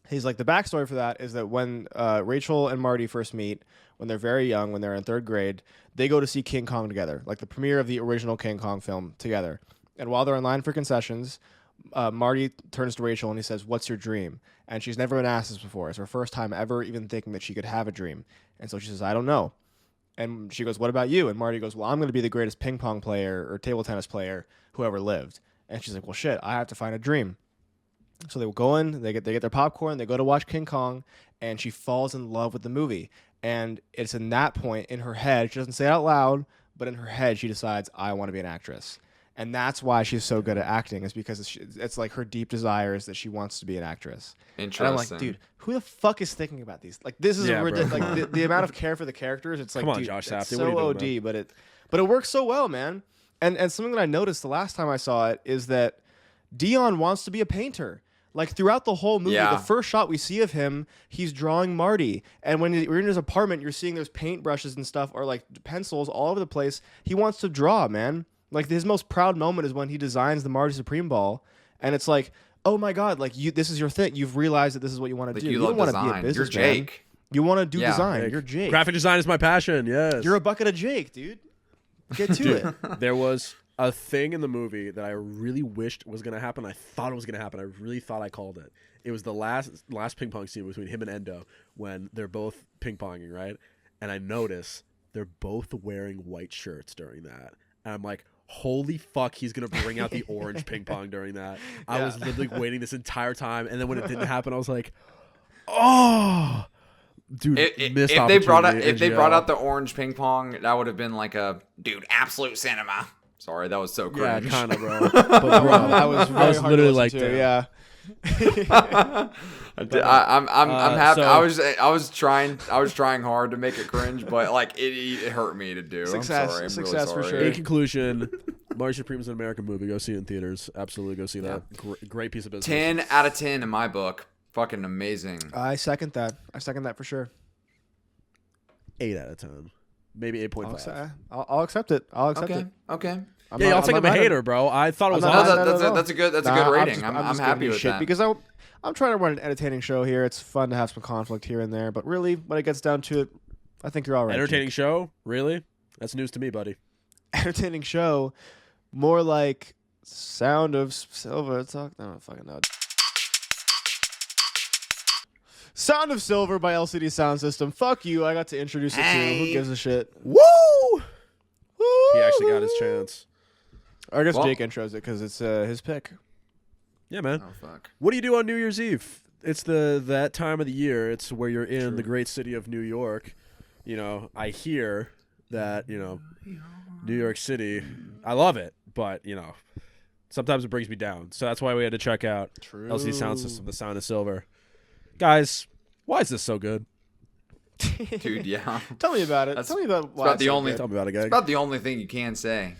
He's like, the backstory for that is that when Rachel and Marty first meet, when they're very young, when they're in 3rd grade, they go to see King Kong together, like the premiere of the original King Kong film together. And while they're in line for concessions, Marty turns to Rachel and he says, "What's your dream?" And she's never been asked this before. It's her first time ever even thinking that she could have a dream. And so she says, "I don't know." And she goes, "What about you?" And Marty goes, "Well, I'm going to be the greatest ping pong player or table tennis player who ever lived." And she's like, "Well, shit, I have to find a dream." So they will go in, they get their popcorn, they go to watch King Kong, and she falls in love with the movie. And it's in that point in her head, she doesn't say it out loud, but in her head she decides, I want to be an actress. And that's why she's so good at acting, is because it's like her deep desire is that she wants to be an actress. Interesting. And I'm like, dude, who the fuck is thinking about these? Like, this is like the amount of care for the characters. It's like, come on, dude, Josh it's Safdie, so what are you doing, OD, but it works so well, man. And something that I noticed the last time I saw it is that Dion wants to be a painter. Like, throughout the whole movie, the first shot we see of him, he's drawing Marty. And when we're in his apartment, you're seeing those paintbrushes and stuff, or like pencils all over the place. He wants to draw, man. Like, his most proud moment is when he designs the Marty Supreme ball. And it's like, oh my god, like this is your thing. You've realized that this is what you want to do. You don't want to be a You're businessman. Jake. You want to do Yeah. design. Jake. You're Jake. Graphic design is my passion. Yes. You're a bucket of Jake, dude. Get to it. There was a thing in the movie that I really wished was going to happen. I thought it was going to happen. I really thought I called it. It was the last ping pong scene between him and Endo when they're both ping ponging, right? And I notice they're both wearing white shirts during that. And I'm like, holy fuck, he's going to bring out the orange ping pong during that. I was literally waiting this entire time. And then when it didn't happen, I was like, oh, dude, missed if they brought out the NGL. orange ping pong, that would have been like a absolute cinema. Sorry, that was so Yeah, cringe. kind of, bro. But bro, I was literally like to, that. yeah. I'm happy. So- I was trying hard to make it cringe, but like it hurt me to do. Success. I'm sorry. I'm Success for really sure. sorry. In conclusion, Marty Supreme is an American movie. Go see it in theaters. Absolutely go see that. Great piece of business. 10 out of 10 in my book. Fucking amazing. I second that. For sure. 8 out of 10. Maybe 8.5. I'll accept it. I'll accept it. Okay. Yeah, I'll take him a hater, bro. I thought it was I'm not awesome. mad at it. That's a good rating. I'm just happy giving you with shit that. because I'm trying to run an entertaining show here. It's fun to have some conflict here and there, but really, when it gets down to it, I think you're all right. Entertaining Jake. show? Really? That's news to me, buddy. Entertaining show, more like Sound of Silver. I don't fucking know. Sound of Silver by LCD Sound System. Fuck you. I got to introduce it to you. Who gives a shit? Woo! He actually got his chance. Or I guess Well- Jake intros it because it's his pick. Yeah, man. Oh fuck. What do you do on New Year's Eve? It's that time of the year. It's where you're in the great city of New York. You know, I hear that, New York City, I love it, but, sometimes it brings me down. So that's why we had to check out True. LCD Sound System, the Sound of Silver. Guys, why is this so good? Dude, yeah. Tell me about it. That's- Tell me about why. about it's the so only- good. Tell me about it, guys. It's about the only thing you can say.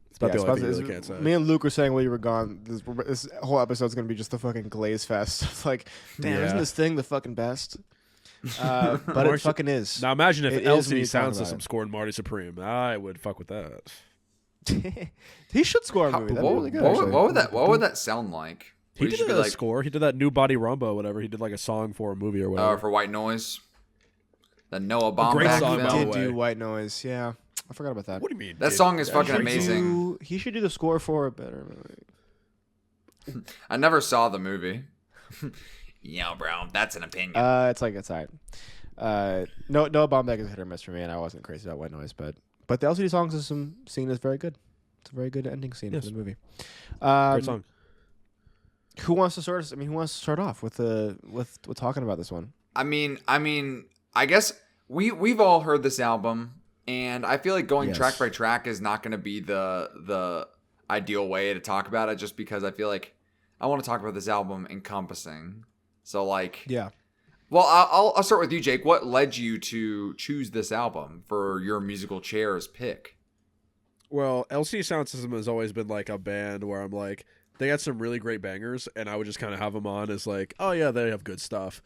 It's about Yeah, the only thing you really it's- can't say. Me and Luke were saying while you were gone, this whole episode's gonna be just the fucking glaze fest. It's like, damn, Yeah. isn't this thing the fucking best? But it Marty- fucking is. Now imagine if It is when LCD you Sound talk about System it. scored Marty Supreme. I would fuck with that. He should score a How- movie. That'd be really good. what actually. would that sound like? He Would it did just be a score. He did that New Body Rumba, whatever. He did like a song for a movie or whatever. for White Noise? The Noah great Baumbach song, He by the film. did way. do White Noise. Yeah, I forgot about that. What do you mean? That dude? song is fucking He should amazing. He should do the score for a better movie. I never saw the movie. Yeah, bro, that's an opinion. It's alright. No, Noah Baumbach is hit or miss for me, and I wasn't crazy about White Noise, but the LCD Sound System scene is very good. It's a very good ending scene Yes. for the movie. Great song. Who wants to start off with talking about this one? I mean, I guess we've all heard this album, and I feel like going Yes. track by track is not going to be the ideal way to talk about it, just because I feel like I want to talk about this album encompassing. So like, Yeah. well, I'll start with you, Jake. What led you to choose this album for your musical chairs pick? Well, LCD Sound System has always been like a band where I'm like, they got some really great bangers, and I would just kind of have them on as like, oh yeah, they have good stuff.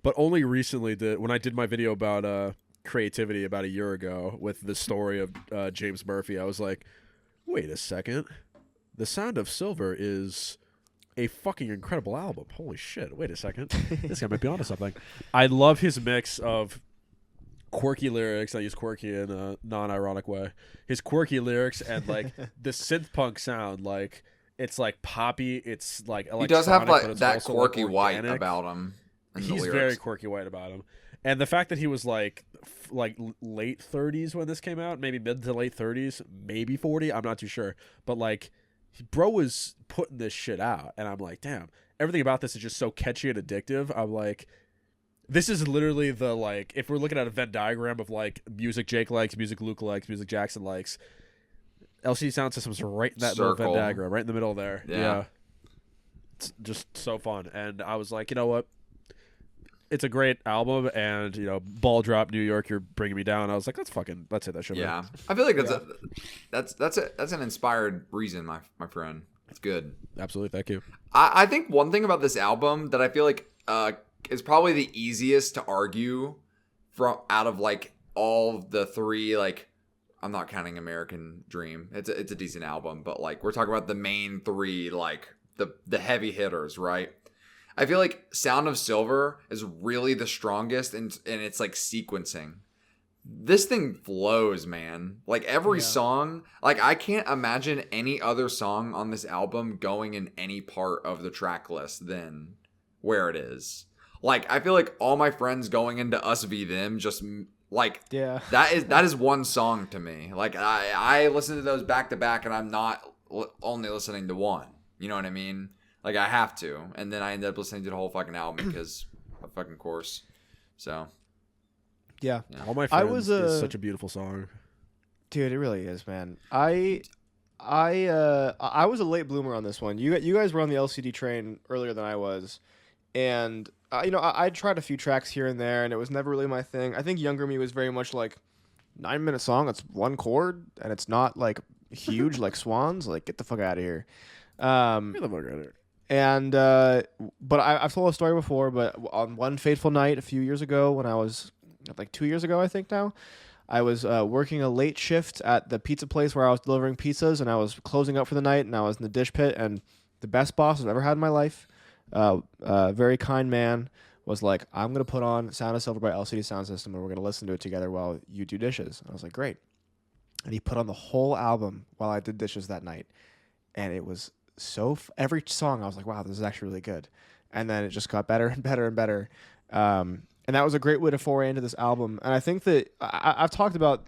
But only recently when I did my video about creativity about a year ago with the story of James Murphy, I was like, wait a second, The Sound of Silver is a fucking incredible album. Holy shit! Wait a second, this guy might be onto something. I love his mix of quirky lyrics. I use quirky in a non-ironic way. His quirky lyrics and like the synth punk sound, like it's like poppy. It's like He does have electronic, but like it's that also, quirky like, white organic. about him. in the He's lyrics. very quirky white about him, and the fact that he was like late 30s when this came out, maybe mid to late 30s, maybe 40. I'm not too sure, but like, bro was putting this shit out, and I'm like, damn, everything about this is just so catchy and addictive. I'm like, this is literally the like, if we're looking at a Venn diagram of like music Jake likes, music Luke likes, music Jackson likes, LCD Sound System's right in that little Venn Circle. diagram, right in the middle there. Yeah. It's just so fun, and I was like, you know what? It's a great album, and ball drop New York, you're bringing me down. I was like, let's hit that shit. Yeah, I feel like that's an inspired reason, my friend. It's good. Absolutely, thank you. I think one thing about this album that I feel like is probably the easiest to argue from out of like all the three, like, I'm not counting American Dream. It's a decent album, but like we're talking about the main three like the heavy hitters, right? I feel like Sound of Silver is really the strongest, and it's like sequencing. This thing flows, man. Like every song, like I can't imagine any other song on this album going in any part of the track list than where it is. Like I feel like All My Friends going into Us V Them just like that is one song to me. Like I listen to those back to back, and I'm not only listening to one. You know what I mean? Like I have to, and then I end up listening to the whole fucking album because of fucking course. So. Yeah. All My Friends is such a beautiful song. Dude, it really is, man. I was a late bloomer on this one. You guys were on the LCD train earlier than I was. And, I tried a few tracks here and there, and it was never really my thing. I think Younger Me was very much like 9-minute song. It's one chord, and it's not like huge like Swans. Like, get the fuck out of here. Get the fuck out of here. And, but I've told a story before, but on one fateful night a few years ago when I was... like 2 years ago, I think now, I was working a late shift at the pizza place where I was delivering pizzas, and I was closing up for the night, and I was in the dish pit, and the best boss I've ever had in my life, very kind man, was like, I'm going to put on Sound of Silver by LCD Soundsystem, and we're going to listen to it together while you do dishes. And I was like, great. And he put on the whole album while I did dishes that night, and it was every song, I was like, wow, this is actually really good. And then it just got better and better and better. And that was a great way to foray into this album. And I think that I've talked about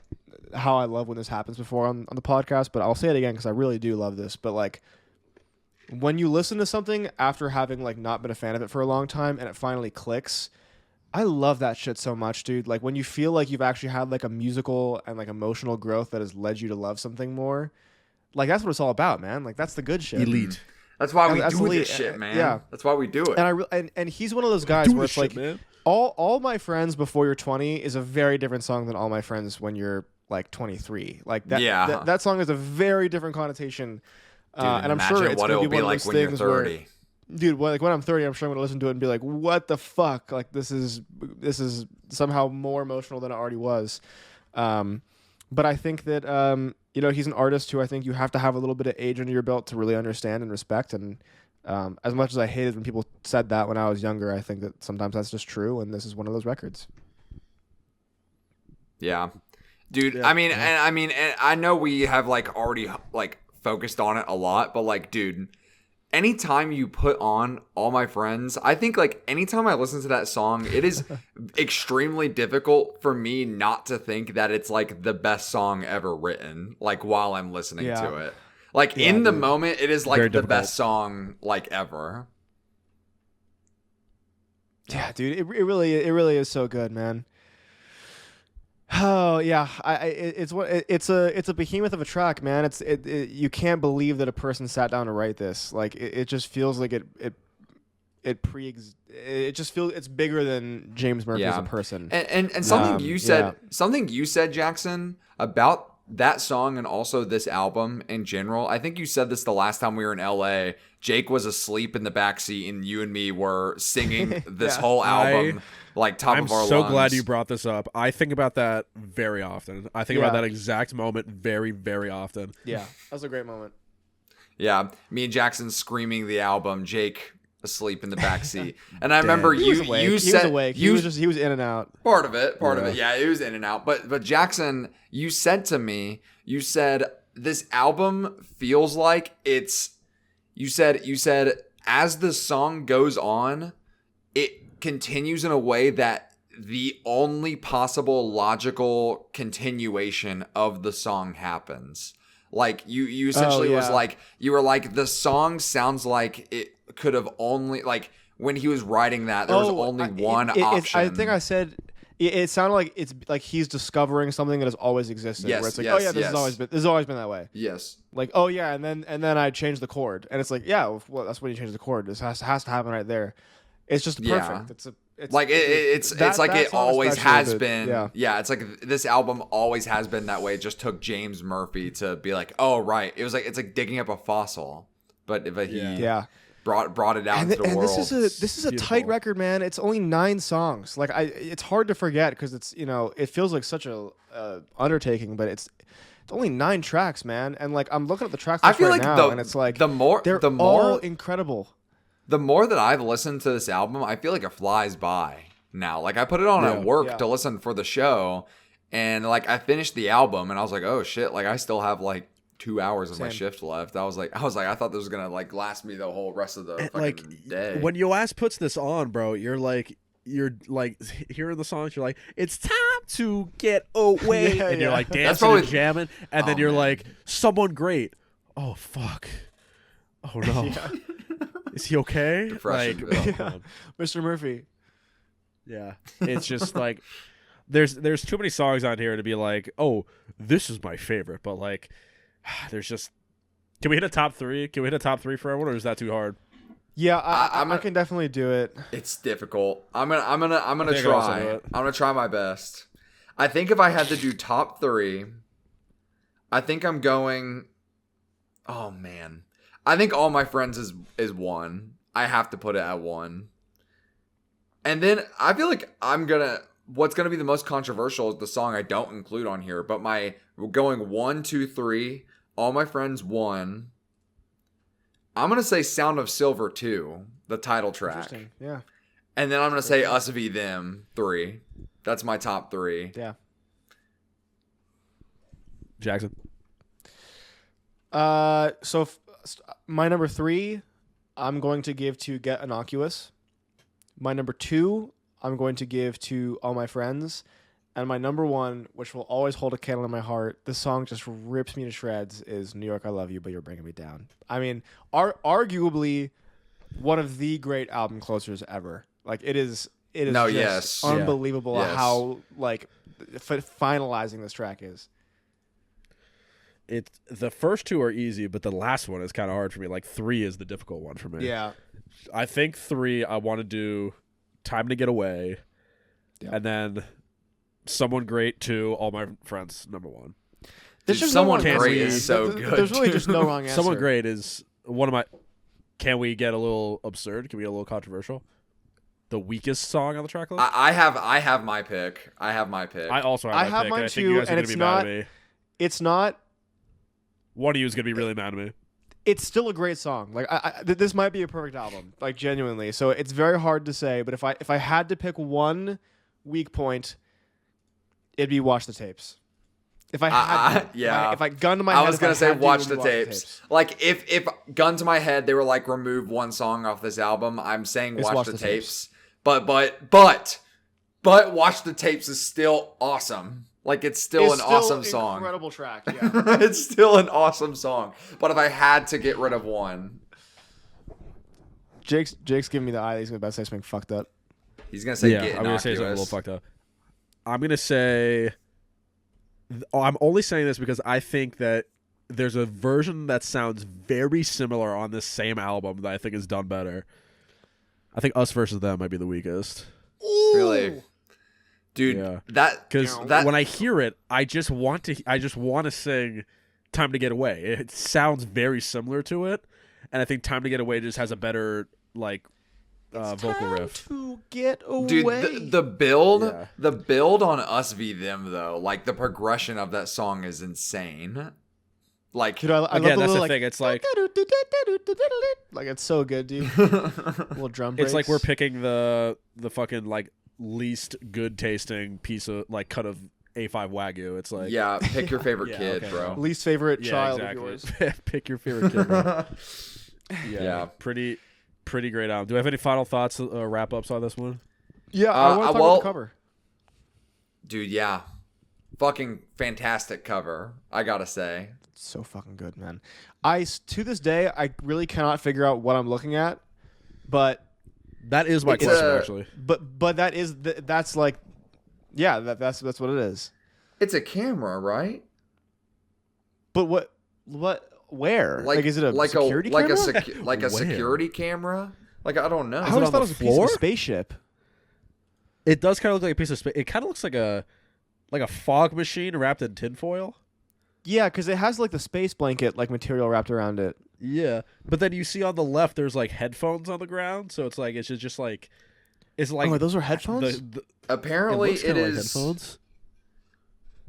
how I love when this happens before on the podcast, but I'll say it again because I really do love this. But like when you listen to something after having like not been a fan of it for a long time and it finally clicks, I love that shit so much, dude. Like when you feel like you've actually had like a musical and like emotional growth that has led you to love something more, like that's what it's all about, man. Like that's the good shit. Elite. That's why we do this shit, man. Yeah. That's why we do it. And he's one of those guys where it's like, man. All My Friends Before You're 20 is a very different song than All My Friends When You're like 23. Like that song has a very different connotation. Dude, and I'm sure it's going to be one like of those when things you're 30. Where, dude, like when I'm 30, I'm sure I'm going to listen to it and be like, what the fuck? Like this is somehow more emotional than it already was. But I think that he's an artist who I think you have to have a little bit of age under your belt to really understand and respect. And as much as I hated when people said that when I was younger, I think that sometimes that's just true, and this is one of those records. Yeah, dude. Yeah, and I know we have like already like focused on it a lot, but like, dude, anytime you put on All My Friends, I think like anytime I listen to that song, it is extremely difficult for me not to think that it's like the best song ever written. Like while I'm listening to it. Like in the moment, it is like the best song like ever. Yeah, dude, it really is so good, man. Oh yeah, it's a behemoth of a track, man. You can't believe that a person sat down to write this. Like it just feels like it just feels it's bigger than James Murphy as a person. And something you said, Jackson, about that song and also this album in general. I think you said this the last time we were in LA. Jake was asleep in the backseat and you and me were singing this whole album like top of our lungs. I'm so glad you brought this up. I think about that very often. I think about that exact moment very, very often. Yeah, that was a great moment. Yeah, me and Jackson screaming the album, Jake asleep in the backseat. And I remember you said he was awake. He was in and out. Part of it. Yeah, it was in and out. But Jackson, you said to me, this album feels like it's you said as the song goes on, it continues in a way that the only possible logical continuation of the song happens. Like you essentially was like, you were like, the song sounds like it could have only, like when he was writing that, there was only one option. I think I said it sounded like it's like he's discovering something that has always existed. Yes, where it's like, yes, this has always been that way. Yes. Like, and then I changed the chord, and it's like, well, that's when you change the chord. This has to happen right there. It's just perfect. It's like it always has been. Yeah, it's like this album always has been that way. It just took James Murphy to be like, oh right. It's like digging up a fossil, but he brought it out into the world. This is a tight record, man. It's only 9 songs. Like it's hard to forget because it's it feels like such a undertaking, but only 9 tracks, man. And like I'm looking at the tracks I list feel right like now, and it's like they're all incredible. The more that I've listened to this album, I feel like it flies by now. Like I put it on at work to listen for the show, and like I finished the album, and I was like, oh shit, like I still have like 2 hours of my shift left. I was like, I thought this was gonna like last me the whole rest of the fucking day. When Yoas puts this on, bro, you're like hearing the songs, you're like, it's time to get away, and you're like dancing and jamming, and then you're like, someone great. Oh fuck. Oh no. Is he okay? Like, Mr. Murphy. Yeah. It's just like there's too many songs on here to be like, oh, this is my favorite, but like there's just, can we hit a top 3? Can we hit a top 3 for everyone, or is that too hard? Yeah, I can definitely do it. It's difficult. I'm gonna try. I'm gonna try my best. I think if I had to do top 3, I think I'm going. Oh man, I think All My Friends is 1. I have to put it at 1. And then I feel like what's gonna be the most controversial is the song I don't include on here. But going 1, 2, 3. All My Friends 1. I'm going to say Sound of Silver 2, the title track. Interesting, yeah. And then I'm going to say Us v Them 3. That's my top 3. Yeah. Jackson. So my number 3, I'm going to give to Get Innocuous. My number 2, I'm going to give to All My Friends. And my number 1, which will always hold a candle in my heart, this song just rips me to shreds, is New York, I Love You, But You're Bringing Me Down. I mean, arguably one of the great album closers ever. Like, it is unbelievable how, like, finalizing this track is. The first 2 are easy, but the last one is kind of hard for me. Like, 3 is the difficult one for me. Yeah. I think 3, I want to do Time to Get Away, and then Someone Great 2, All My Friends, number 1. Someone Great is so good. There's really just no wrong answer. Someone Great is one of my. Can we get a little absurd? Can we get a little controversial? The weakest song on the track list? I have my pick. I also have my pick. Mine and I think too, you guys are and going to be mad at me. It's not. One of you is going to be really mad at me. It's still a great song. Like this might be a perfect album. Like genuinely. So it's very hard to say. But if I had to pick one weak point, it'd be Watch the Tapes. If I had, if I gun to my head, I was gonna say Watch the Tapes. Like if gun to my head, they were like remove one song off this album. I'm saying Watch the Tapes. But Watch the Tapes is still awesome. Like it's still an awesome song. Incredible track. Yeah, it's still an awesome song. But if I had to get rid of one, Jake's giving me the eye. He's about to say something fucked up. He's gonna say I'm gonna say something a little fucked up. I'm going to say, I'm only saying this because I think that there's a version that sounds very similar on this same album that I think is done better. I think Us versus Them might be the weakest. Ooh. Really? Dude, because when I hear it, I just want to sing Time to Get Away. It sounds very similar to it, and I think Time to Get Away just has a better, like, vocal riff. To get away. Dude, the build on Us v Them though, like the progression of that song is insane. Like, dude, I again, love that's the like, thing. It's like it's so good, dude. Little drum breaks. It's like we're picking the fucking like least good tasting piece of like cut of A5 Wagyu. It's like pick your favorite kid, bro. Least favorite child of yours. Pick your favorite kid, bro. Pretty great album. Do I have any final thoughts, wrap ups on this one? Yeah, I want to talk about the cover. Dude, yeah. Fucking fantastic cover, I gotta say. It's so fucking good, man. To this day, I really cannot figure out what I'm looking at, but that is my question, actually. But that's like, yeah, that's what it is. It's a camera, right? But what? Where? Like is it a security camera? A security camera? Like I don't know. I always thought it was a piece of a spaceship. It does kind of look like a piece of space. It kind of looks like a fog machine wrapped in tinfoil. Yeah, because it has like the space blanket like material wrapped around it. Yeah, but then you see on the left there's like headphones on the ground, so it's like it's just like it's like. Oh, those are headphones. Apparently, it is. Like headphones.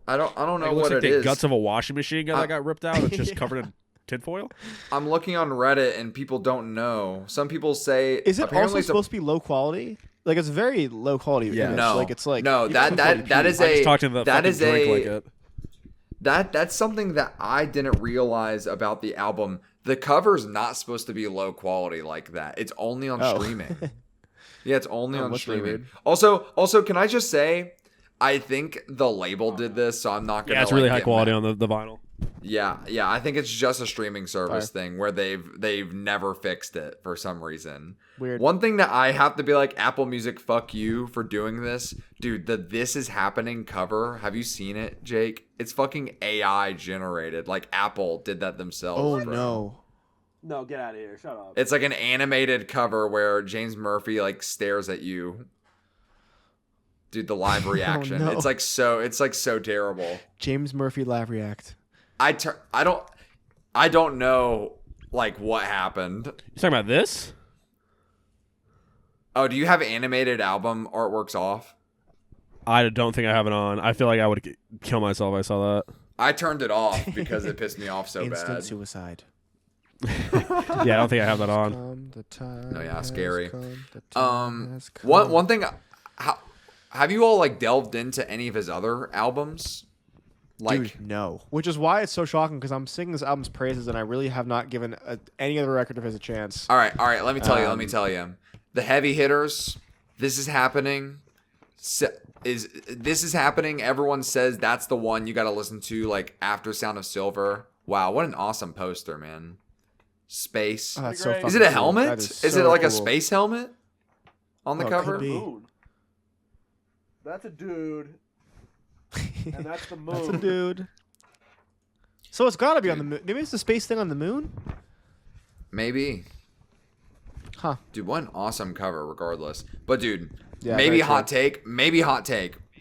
I don't know It what looks like it the is. guts of a washing machine that got ripped out. It's just covered in tinfoil. I'm looking on Reddit and people don't know. Some people say Is it apparently also supposed to be low quality? Like it's very low quality image. No, like it's like no. That is I just talked to the that is drink a like it. that's something that I didn't realize about the album. The cover's not supposed to be low quality like that. It's only on streaming. Yeah, it's only on streaming. Also, can I just say, I think the label did this, so I'm not gonna. Yeah, it's really high quality on the vinyl. Yeah. I think it's just a streaming service thing where they've never fixed it for some reason. Weird. One thing that I have to be like, Apple Music, fuck you for doing this, dude. The "This Is Happening" cover. Have you seen it, Jake? It's fucking AI generated. Like Apple did that themselves. Oh bro. no. No, get out of here! Shut up. It's like an animated cover where James Murphy like stares at you. Dude, the live reaction. No. It's like so terrible. James Murphy live react. I don't know like what happened. You talking about this? Oh, do you have animated album artworks off? I don't think I have it on. I feel like I would kill myself if I saw that. I turned it off because it pissed me off so Instant bad. suicide. Yeah, I don't think I have that on. No, yeah, scary. One thing. How have you all like delved into any of his other albums? Like, Dude, no. Which is why it's so shocking because I'm singing this album's praises and I really have not given any other record of his a chance. all right. Let me tell you. The heavy hitters. This Is Happening. This Is Happening. Everyone says that's the one you got to listen to. Like after Sound of Silver. Wow, what an awesome poster, man. Space. Oh, that's so Is fucking it a cool. helmet? That Is so it like a cool. space helmet on the Oh, it cover? could be. That's a dude. And that's the moon. That's a dude. So it's got to be on the moon. Maybe it's the space thing on the moon? Maybe. Huh. Dude, what an awesome cover, regardless. But dude, Yeah, maybe very hot take.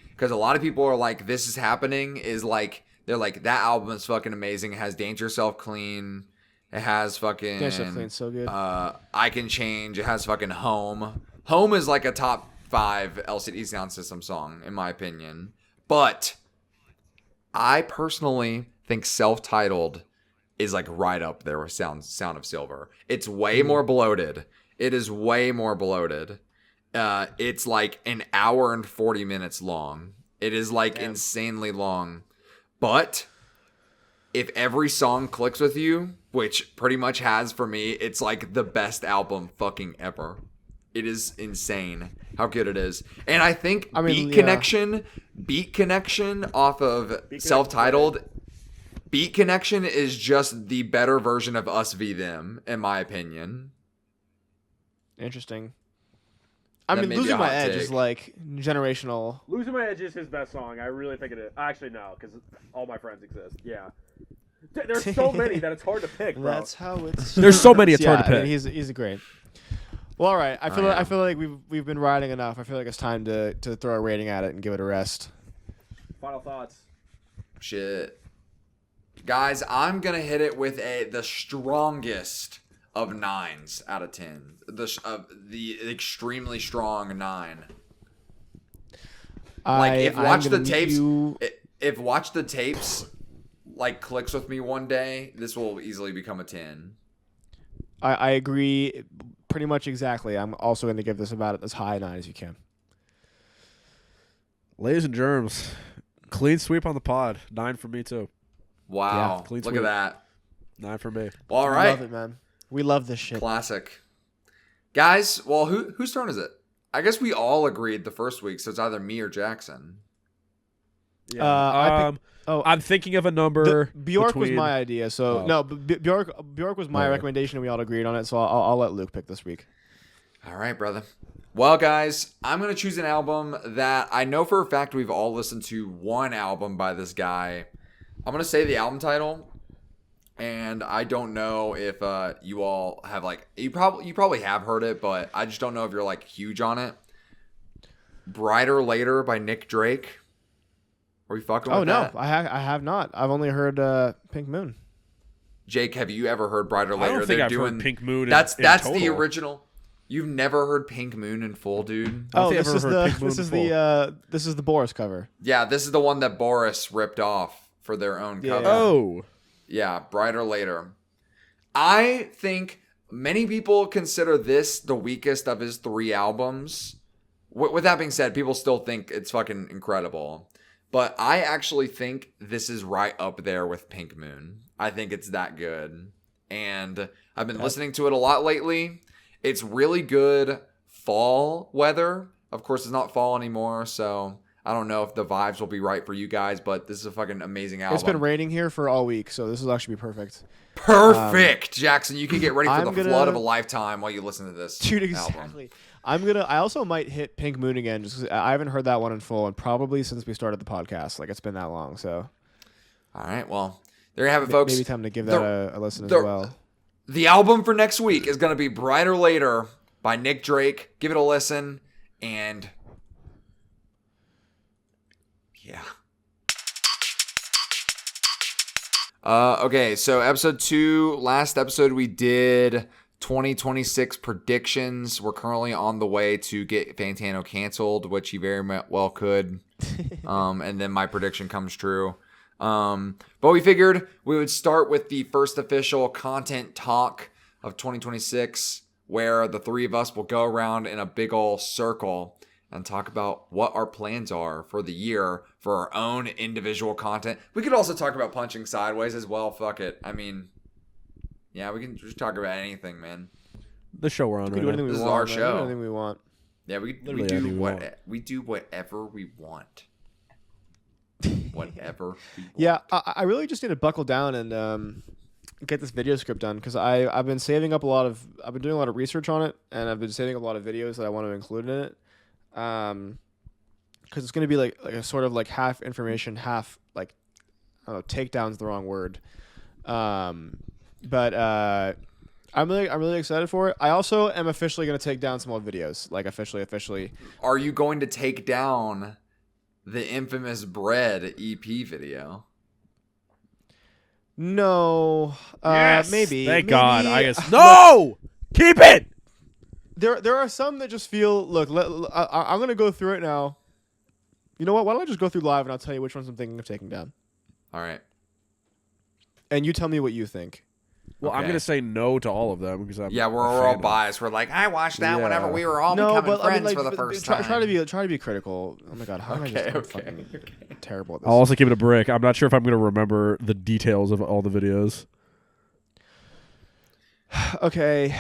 Because a lot of people are like, This Is Happening is like, they're like, that album is fucking amazing. It has Dance Yourself Clean. It has fucking Dance Yourself Clean's so good. I Can Change. It has fucking Home. Home is like a top 5 LCD Sound System song, in my opinion. But I personally think Self-Titled is like right up there with Sound of Silver. It's way more bloated. It is way more bloated. It's like an hour and 40 minutes long. It is like insanely long. But if every song clicks with you, which pretty much has for me, it's like the best album fucking ever. It is insane how good it is. And I think Beat Connection off of Self-Titled, Beat Connection is just the better version of Us v Them, in my opinion. Interesting. That I mean, may be a Losing My hot Edge take. is like generational. Losing My Edge is his best song. I really think it is. Actually, no, because all my friends exist. Yeah. There's so many that it's hard to pick, bro. That's how it's. There's so many it's hard to pick. I mean, he's a great. Well, all right. I feel like we've been riding enough. I feel like it's time to throw a rating at it and give it a rest. Final thoughts. Shit. Guys, I'm going to hit it with the strongest of 9s out of 10. The extremely strong 9. Like, if Watch the Tapes like clicks with me one day, this will easily become a 10. I agree pretty much exactly. I'm also going to give this about as high a 9 as you can. Ladies and germs, clean sweep on the pod. 9 for me too. Wow. Yeah, clean Look sweep. at that. 9 for me. Well, all We right. love it, man. We love this shit. Classic. Guys, well, whose turn is it? I guess we all agreed the first week, so it's either me or Jackson. Yeah. I'm thinking of a number. Bjork was between- my idea, so no. Bjork was my recommendation, and we all agreed on it. So I'll let Luke pick this week. All right, brother. Well, guys, I'm going to choose an album that I know for a fact we've all listened to one album by this guy. I'm going to say the album title, and I don't know if you all have, like, you probably have heard it, but I just don't know if you're, like, huge on it. Brighter Later by Nick Drake. Are we fucking with that? I have not. I've only heard Pink Moon. Jake, have you ever heard Brighter Later? I don't think I've heard Pink Moon. That's in the total. original. You've never heard Pink Moon in full, dude? Oh, this is the Boris cover. Yeah, this is the one that Boris ripped off for their own cover. Oh. Yeah, Brighter Later. I think many people consider this the weakest of his 3 albums. With that being said, people still think it's fucking incredible. But I actually think this is right up there with Pink Moon. I think it's that good. And I've been listening to it a lot lately. It's really good fall weather. Of course, it's not fall anymore, so I don't know if the vibes will be right for you guys, but this is a fucking amazing album. It's been raining here for all week, so this will actually be perfect. Perfect, Jackson. You can get ready for the flood of a lifetime while you listen to this Dude, exactly. Album. I also might hit Pink Moon again, just 'cause I haven't heard that one in full, and probably since we started the podcast. Like, it's been that long, so. All right, well, there you have it, folks. Maybe time to give that a listen as well. The album for next week is going to be Brighter Later by Nick Drake. Give it a listen, and yeah. Okay, so episode 2, last episode we did 2026 predictions. We're currently on the way to get Fantano canceled, which he very well could. And then my prediction comes true. But we figured we would start with the first official content talk of 2026, where the 3 of us will go around in a big ol' circle and talk about what our plans are for the year for our own individual content. We could also talk about punching sideways as well. Fuck it. I mean, yeah, we can just talk about anything, man. The show we're on right now. This is our show. Anything we want. Yeah, we do whatever we want. Whatever we want. Yeah, I really just need to buckle down and get this video script done, because I've been saving up I've been doing a lot of research on it, and I've been saving up a lot of videos that I want to include in it. Because it's going to be like a sort of like half information, half like, I don't know, takedown's the wrong word. But I'm really excited for it. I also am officially going to take down some old videos, like officially. Are you going to take down the infamous Bread EP video? No. Yes! Maybe. Thank God. I guess. No! Keep it! There are some that just feel, look, I'm going to go through it now. You know what? Why don't I just go through live and I'll tell you which ones I'm thinking of taking down. All right. And you tell me what you think. Well, Okay. I'm gonna say no to all of them because we're all biased. We're like, I watched that whenever we were all becoming friends for the first time. Try to be critical. Oh my God, how am I just fucking terrible at this? I'll also give it a brick. I'm not sure if I'm gonna remember the details of all the videos. Okay,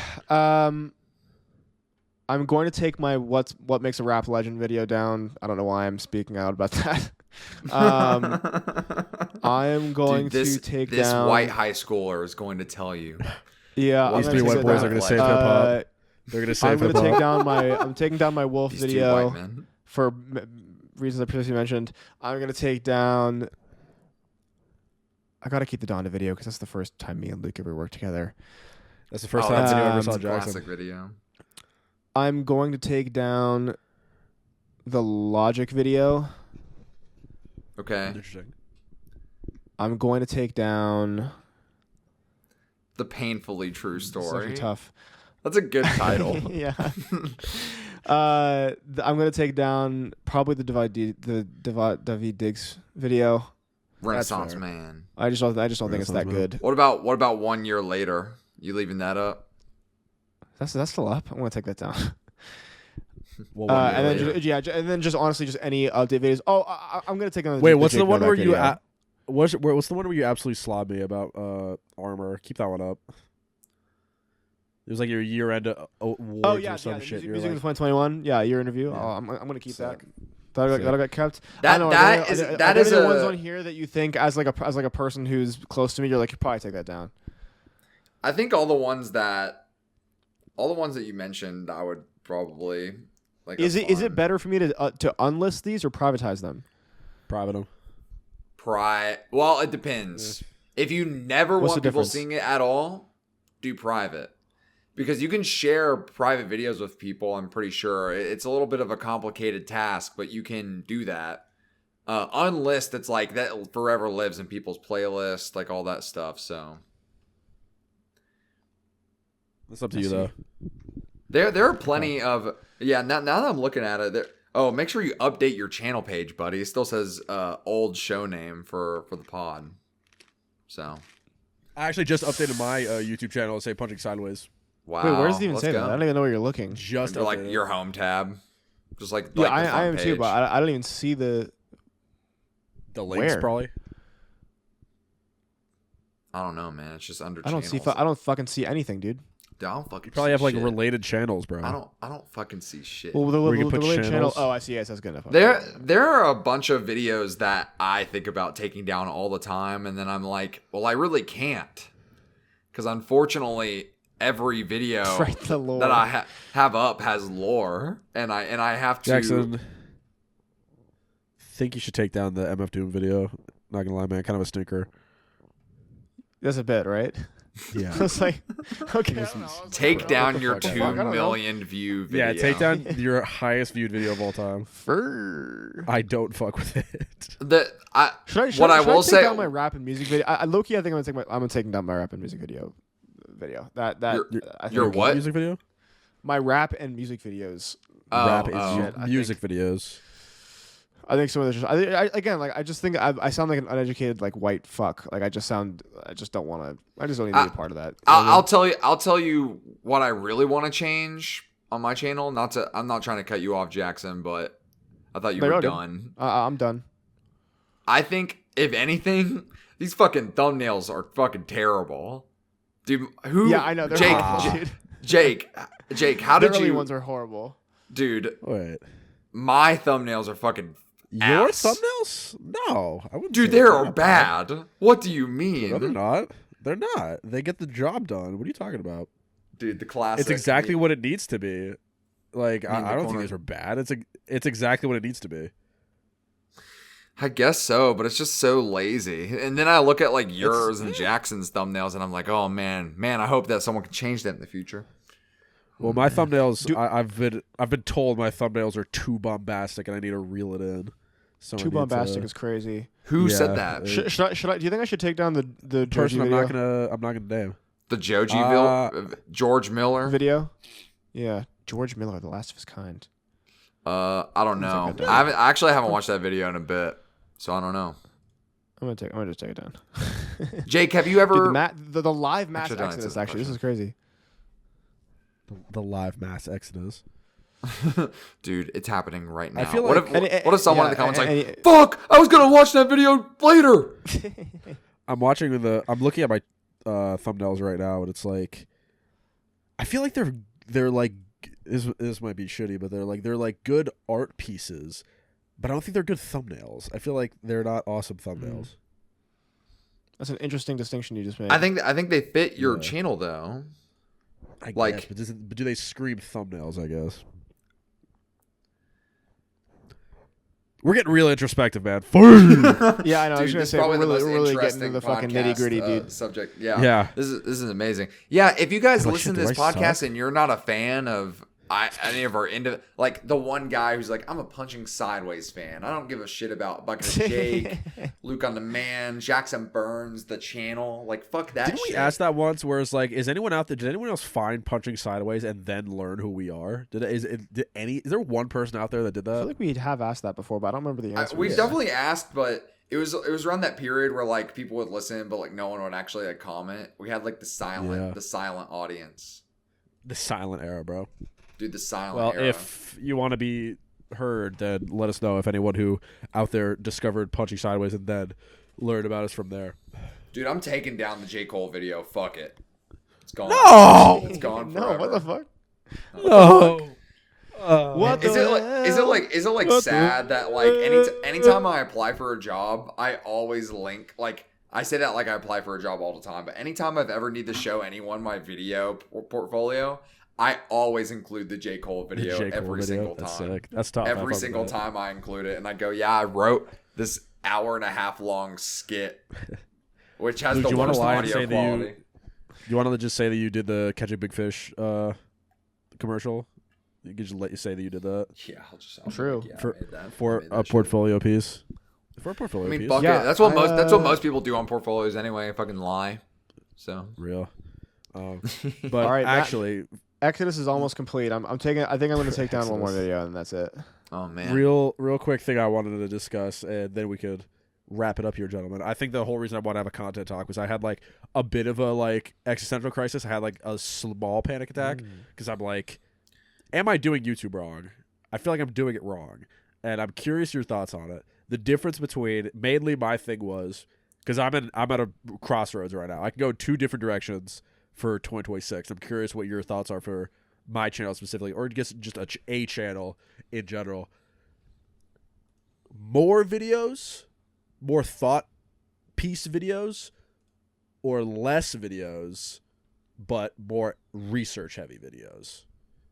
I'm going to take my what makes a rap legend video down. I don't know why I'm speaking out about that. I am going to take down. This white high schooler is going to tell you. Yeah, these 3 white boys are going to save hip hop. They're going to save hip hop. I'm taking down my Wolf These video 2 white men. for reasons I previously mentioned. I'm going to take down. I got to keep the Donda video because that's the first time me and Luke ever worked together. That's the first time anyone ever saw Jackson. Classic video. I'm going to take down the Logic video. Okay. Interesting. I'm going to take down The Painfully True It's Story. actually tough. That's a good title. Yeah. I'm going to take down probably the David Diggs video. Renaissance Man. I just don't think it's that good. What about 1 year later? You leaving that up? That's still up. I'm going to take that down. Well, and then just honestly just any update videos. Oh, I'm going to take another. wait, what's the one where you what's the one where you absolutely slobbed me about Armor? Keep that one up. It was like your year-end awards or some shit. Music in 2021. Yeah, year interview. Yeah. Oh, I'm going to keep Sick. that. That got kept. That is the ones on here that you think as like a person who's close to me, you're like, you probably take that down. I think all the ones that you mentioned, I would probably like. Is it better for me to unlist these or privatize them? Private them. Well, it depends. If you never What's want the people difference? seeing it at all, do private. Because you can share private videos with people, I'm pretty sure. It's a little bit of a complicated task, but you can do that. Unlist, it's like that forever lives in people's playlists, like all that stuff, so. It's up to you, though. There are plenty of Now that I'm looking at it, make sure you update your channel page, buddy. It still says old show name for the pod. So I actually just updated my YouTube channel to say Punching Sideways. Wow. Wait, where does it even say go. that? I don't even know where you're looking. Just like your home tab. Just like yeah, the I am page. too, but I don't even see the links where? probably. I don't know, man. It's just under I don't channels. see. I don't fucking see anything, dude. Dude, I don't fucking You probably see have like shit. related channels, bro. I don't fucking see shit. Well, the Where you can put related channel. channels. Oh, I see. Yes, that's good enough. There are a bunch of videos that I think about taking down all the time, and then I'm like, well, I really can't, because unfortunately, every video Right, the lore. that I have up has lore, and I have to. Jackson, think you should take down the MF Doom video. Not gonna lie, man, kind of a stinker. That's a bit, right? Yeah. I was like, okay. Take down your fuck out of 2 here. I don't know. million view video. Yeah, take down your highest viewed video of all time. Fur. I don't fuck with it. Should I will take say, down my rap and music video? I low-key, I think I'm taking down my rap and music video. That I your think what? Music video? my rap and music videos. Rap is shit, I music videos. I think some of this. I just think I sound like an uneducated like white fuck. Like I just don't want to. I just don't need to be a part of that. I'll tell you what I really want to change on my channel. I'm not trying to cut you off, Jackson, but I thought you were done. I'm done. I think if anything, these fucking thumbnails are fucking terrible, dude. Yeah, I know. They're horrible, dude. Jake, how The did early you? ones are horrible. Dude, Wait. my thumbnails are fucking. Your ass. thumbnails? No, I wouldn't. Dude, say they they're are not bad. What do you mean? No, they're not. They're not. They get the job done. What are you talking about? Dude, the classic. It's exactly what it needs to be. Like You mean I the don't think corner- these are bad. It's exactly what it needs to be. I guess so, but it's just so lazy. And then I look at like yours and Jackson's thumbnails, and I'm like, oh man, I hope that someone can change that in the future. Well, my thumbnails, I've been told my thumbnails are too bombastic, and I need to reel it in. So I Too need bombastic to- is crazy. Who Yeah, said that? Should I? Do you think I should take down the Georgie person I'm video? not gonna name. The George Miller? Video? Yeah, George Miller, the last of his kind. I don't know. Take it down. I actually haven't watched that video in a bit, so I don't know. I'm gonna just take it down. Jake, have you ever? Dude, the live mass Actually, no, exodus. it's a Actually, this question. is crazy. The live mass exodus. Dude, it's happening right now. I feel what like- if someone in the yeah, comments and- like, "Fuck! I was gonna watch that video later." I'm looking at my thumbnails right now, and it's like, I feel like they're like this might be shitty, but they're like good art pieces, but I don't think they're good thumbnails. I feel like they're not awesome thumbnails. That's an interesting distinction you just made. I think they fit your Yeah. channel though. I Like- guess, but do they scream thumbnails? I guess. We're getting real introspective, man. Yeah, I know. I was Dude, gonna this say is probably we're the most really getting interesting into the fucking podcast, nitty gritty, dude. subject. Yeah, Yeah. This is amazing. Yeah, if you guys Like, listen to shit, this do I podcast suck? and you're not a fan of any of our like the one guy who's like, I'm a Punching Sideways fan. I don't give a shit about Bucket of Jake, Luke on Demand, Jackson Burns, the channel. Like, fuck that. Didn't shit. we ask that once? Where it's like, is anyone out there? Did anyone else find Punching Sideways and then learn who we are? Is there one person out there that did I feel that? like we have asked that before, but I don't remember the answer. We definitely asked, but it was around that period where like people would listen, but like no one would actually like comment. We had like the silent audience, The silent era, bro. dude. The silent Well, era. if you want to be heard, then let us know if anyone who out there discovered Punching Sideways and then learned about us from there. Dude, I'm taking down the J. Cole video. Fuck it. It's gone. No! It's gone No, forever. what the fuck? No. What Is the it like What sad that like anytime I apply for a job, I always link like I say that like I apply for a job all the time, but anytime I've ever need to show anyone my video portfolio, I always include the J. Cole video every single time. That's sick. That's tough. Every single time I include it, and I go, yeah, I wrote this hour and a half long skit, which has Luke, the do you wanna worst lie and audio say that quality. You want to just say that you did the Catching Big Fish commercial? You could just let you say that you did that Yeah, I'll True. Yeah, for I made that. for I made a that shit. portfolio piece. For a portfolio I mean, piece. fuck Yeah, it. That's what I, most people do on portfolios anyway. Fucking lie. So Real. But All right, Matt. actually, Exodus is almost complete. I think I'm going to take down one more video, and that's it. Oh man. Real quick thing I wanted to discuss, and then we could wrap it up here, gentlemen. I think the whole reason I want to have a content talk was I had like a bit of a like existential crisis. I had like a small panic attack because I'm like, am I doing YouTube wrong? I feel like I'm doing it wrong, and I'm curious your thoughts on it. The difference between mainly my thing was because I'm at a crossroads right now. I can go 2 different directions for 2026. I'm curious what your thoughts are for my channel specifically, or just a channel in general. More videos, more thought piece videos, or less videos, but more research heavy videos.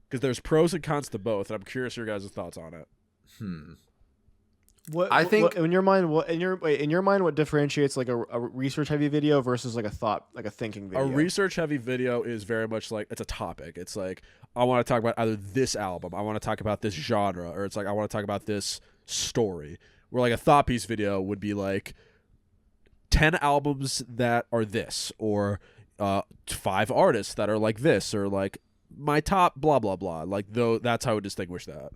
Because there's pros and cons to both, and I'm curious your guys' thoughts on it. What in your mind? What differentiates like a research heavy video versus like a thinking video? A research heavy video is very much like it's a topic. It's like I want to talk about either this album, I want to talk about this genre, or it's like I want to talk about this story. Where like a thought piece video would be like 10 albums that are this, or 5 artists that are like this, or like my top blah blah blah. Like though that's how I would distinguish that.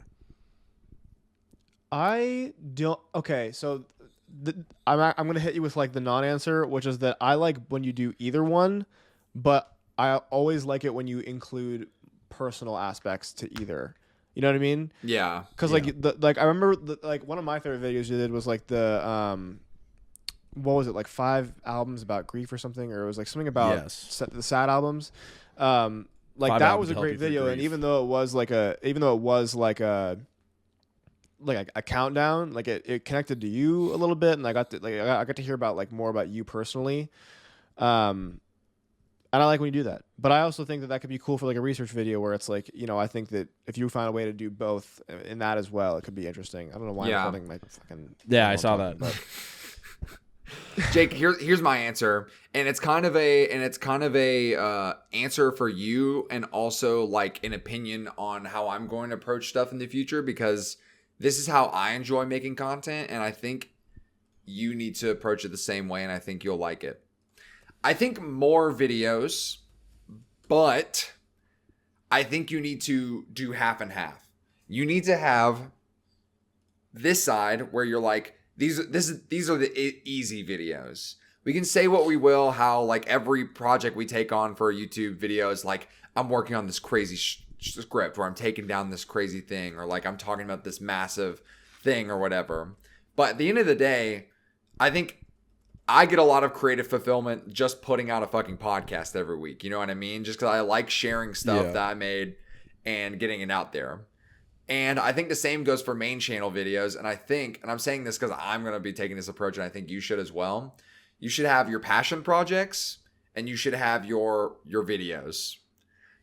I don't. Okay, so I'm gonna hit you with like the non-answer, which is that I like when you do either one, but I always like it when you include personal aspects to either. You know what I mean? Yeah. Because like I remember like one of my favorite videos you did was like the what was it, like 5 albums about grief or something, or it was like something about the sad albums. Like that was a great video, and even though it was like a countdown, like it connected to you a little bit, and I got to hear about like more about you personally, and I like when you do that. But I also think that could be cool for like a research video where it's like, you know, I think that if you find a way to do both in that as well, it could be interesting. I don't know why I'm holding my fucking I saw that. But Jake, here's my answer, and it's kind of a answer for you, and also like an opinion on how I'm going to approach stuff in the future, because this is how I enjoy making content, and I think you need to approach it the same way, and I think you'll like it. I think more videos, but I think you need to do half and half. You need to have this side where you're like, these are the easy videos. We can say what we will, how like every project we take on for a YouTube video is like, I'm working on this crazy script, or I'm taking down this crazy thing, or like I'm talking about this massive thing or whatever. But at the end of the day, I think I get a lot of creative fulfillment just putting out a fucking podcast every week. You know what I mean? Just because I like sharing stuff that I made and getting it out there. And I think the same goes for main channel videos. And I think, and I'm saying this because I'm going to be taking this approach, and I think you should as well. You should have your passion projects, and you should have your videos.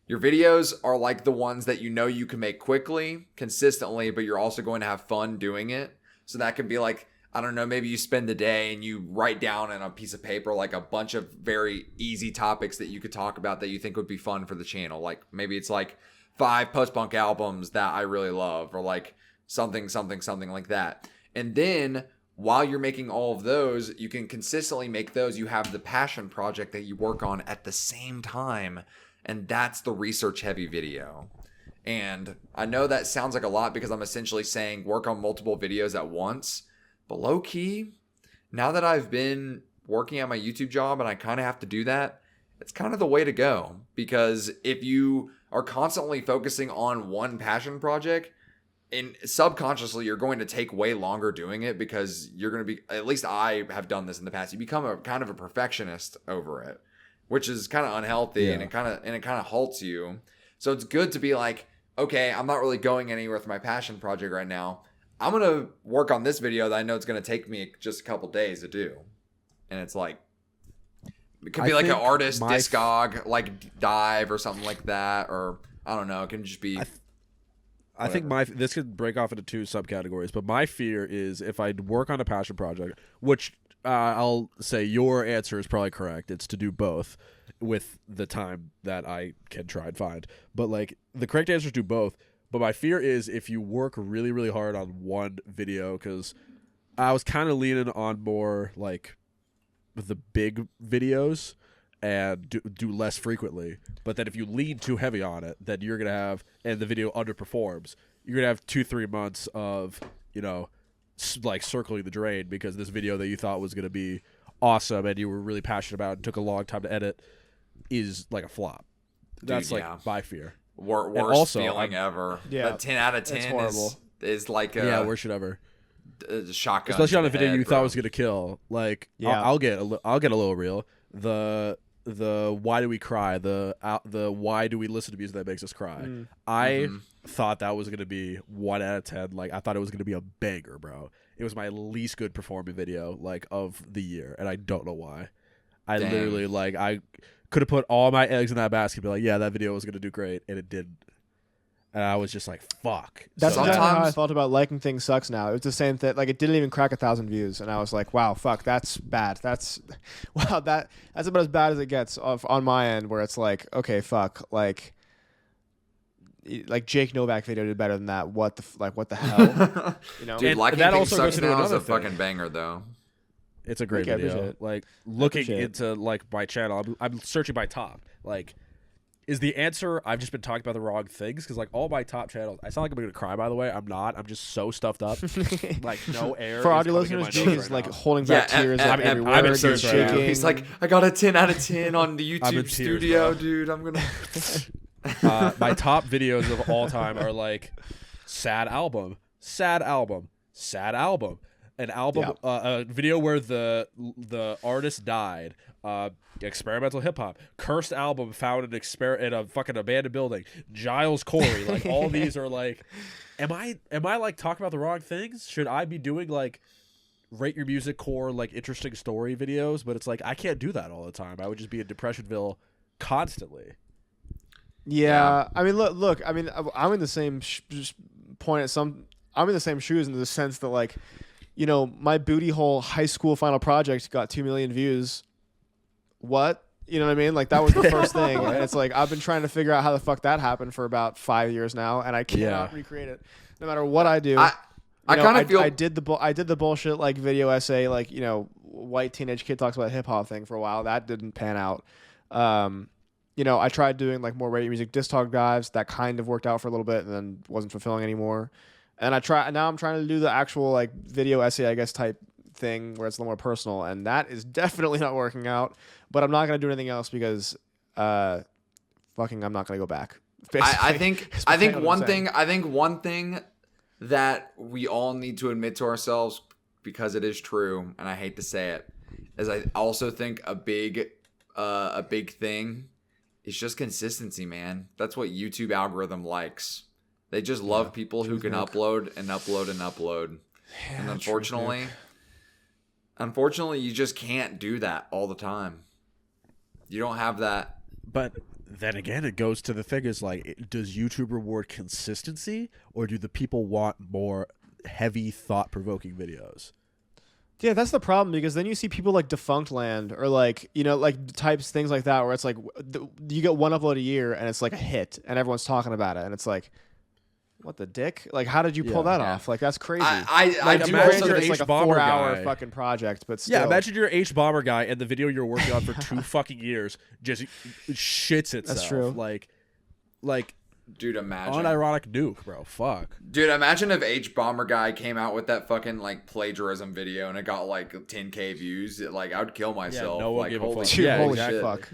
Your videos are like the ones that you know you can make quickly, consistently, but you're also going to have fun doing it. So that could be like, I don't know, maybe you spend the day and you write down on a piece of paper like a bunch of very easy topics that you could talk about that you think would be fun for the channel. Like maybe it's like 5 post-punk albums that I really love, or like something like that. And then while you're making all of those, you can consistently make those. You have the passion project that you work on at the same time, and that's the research heavy video. And I know that sounds like a lot because I'm essentially saying work on multiple videos at once. But low key, now that I've been working at my YouTube job and I kind of have to do that, it's kind of the way to go. Because if you are constantly focusing on one passion project, and subconsciously you're going to take way longer doing it, because you're going to be, at least I have done this in the past, you become a kind of a perfectionist over it, which is kind of unhealthy, and it kind of halts you. So it's good to be like, okay, I'm not really going anywhere with my passion project right now. I'm going to work on this video that I know it's going to take me just a couple days to do. And it's like, it could be like an artist discog, like dive or something like that. Or I don't know. It can just be. I think this could break off into 2 subcategories. But my fear is if I work on a passion project, which I'll say your answer is probably correct. It's to do both with the time that I can try and find. But like the correct answer is do both. But my fear is if you work really, really hard on one video, because I was kind of leaning on more like the big videos, and do less frequently. But then if you lean too heavy on it, then you're gonna have, and the video underperforms, you're gonna have 2-3 months of like circling the drain because this video that you thought was gonna be awesome and you were really passionate about and took a long time to edit is like a flop. That's like my fear. Worst feeling ever. Yeah, but 10 out of 10 is like worst shit ever. Shotgun, especially on a video you thought was gonna kill. Like, I'll get a little real. The why do we cry? The why do we listen to music that makes us cry? I thought that was gonna be 1 out of 10. Like, I thought it was gonna be a banger, bro. It was my least good performing video of the year, and I don't know why. I literally I could have put all my eggs in that basket, and be like, yeah, that video was gonna do great, and it didn't. And I was just like, fuck. That's exactly how I felt about Liking Things Sucks now. It was the same thing. Like, it didn't even crack 1,000 views. And I was like, wow, fuck, that's bad. That's about as bad as it gets on my end, where it's like, okay, fuck. Like Jake Novak video did better than that. What the hell? Dude, Liking Things Sucks now is a fucking banger, though. It's a great video. Like, looking into my channel, I'm searching by top. Like, is the answer I've just been talking about the wrong things? Because all my top channels, I sound like I'm gonna cry. By the way, I'm not. I'm just so stuffed up. Like, no air. For audio listeners, Jake is holding back tears every word. I'm in shaking. He's like, I got a 10 out of 10 on the YouTube studio, dude. I'm gonna. My top videos of all time are like sad album, an album, a video where the artist died. Experimental hip hop, cursed album found in a fucking abandoned building, Giles Corey. Like, all these are like, am I like talking about the wrong things? Should I be doing rate your music core interesting story videos? But it's like, I can't do that all the time. I would just be in Depressionville constantly. Yeah. I mean, look. I mean, I'm in the same point I'm in the same shoes in the sense that my booty hole high school final project got 2 million views. What? You know what I mean? That was the first thing. And it's I've been trying to figure out how the fuck that happened for about 5 years now, and I cannot recreate it. No matter what I do. I did the bullshit video essay, white teenage kid talks about hip hop thing for a while. That didn't pan out. I tried doing more radio music Discog dives. That kind of worked out for a little bit and then wasn't fulfilling anymore. And now I'm trying to do the actual video essay, I guess, type thing where it's a little more personal, and that is definitely not working out. But I'm not gonna do anything else because I'm not gonna go back. I think one thing that we all need to admit to ourselves, because it is true, and I hate to say it, is I also think a big thing is just consistency, man. That's what YouTube algorithm likes. They just love people who can upload and upload and upload. Yeah, and unfortunately, you just can't do that all the time. You don't have that. But then again, it goes to the thing is does YouTube reward consistency, or do the people want more heavy, thought-provoking videos? Yeah, that's the problem, because then you see people like Defunct Land or types things like that where it's you get one upload a year and it's a hit and everyone's talking about it, and it's what the dick? How did you pull that off? That's crazy. I do imagine also it's a 4-hour fucking project, but still. Yeah, imagine you're H Bomber guy and the video you're working on for 2 fucking years just shits itself. That's true. Dude, imagine. Unironic nuke, bro. Fuck. Dude, imagine if H Bomber guy came out with that fucking plagiarism video and it got 10K views. I would kill myself. Yeah, no one give a fuck. Dude, holy shit. Fuck.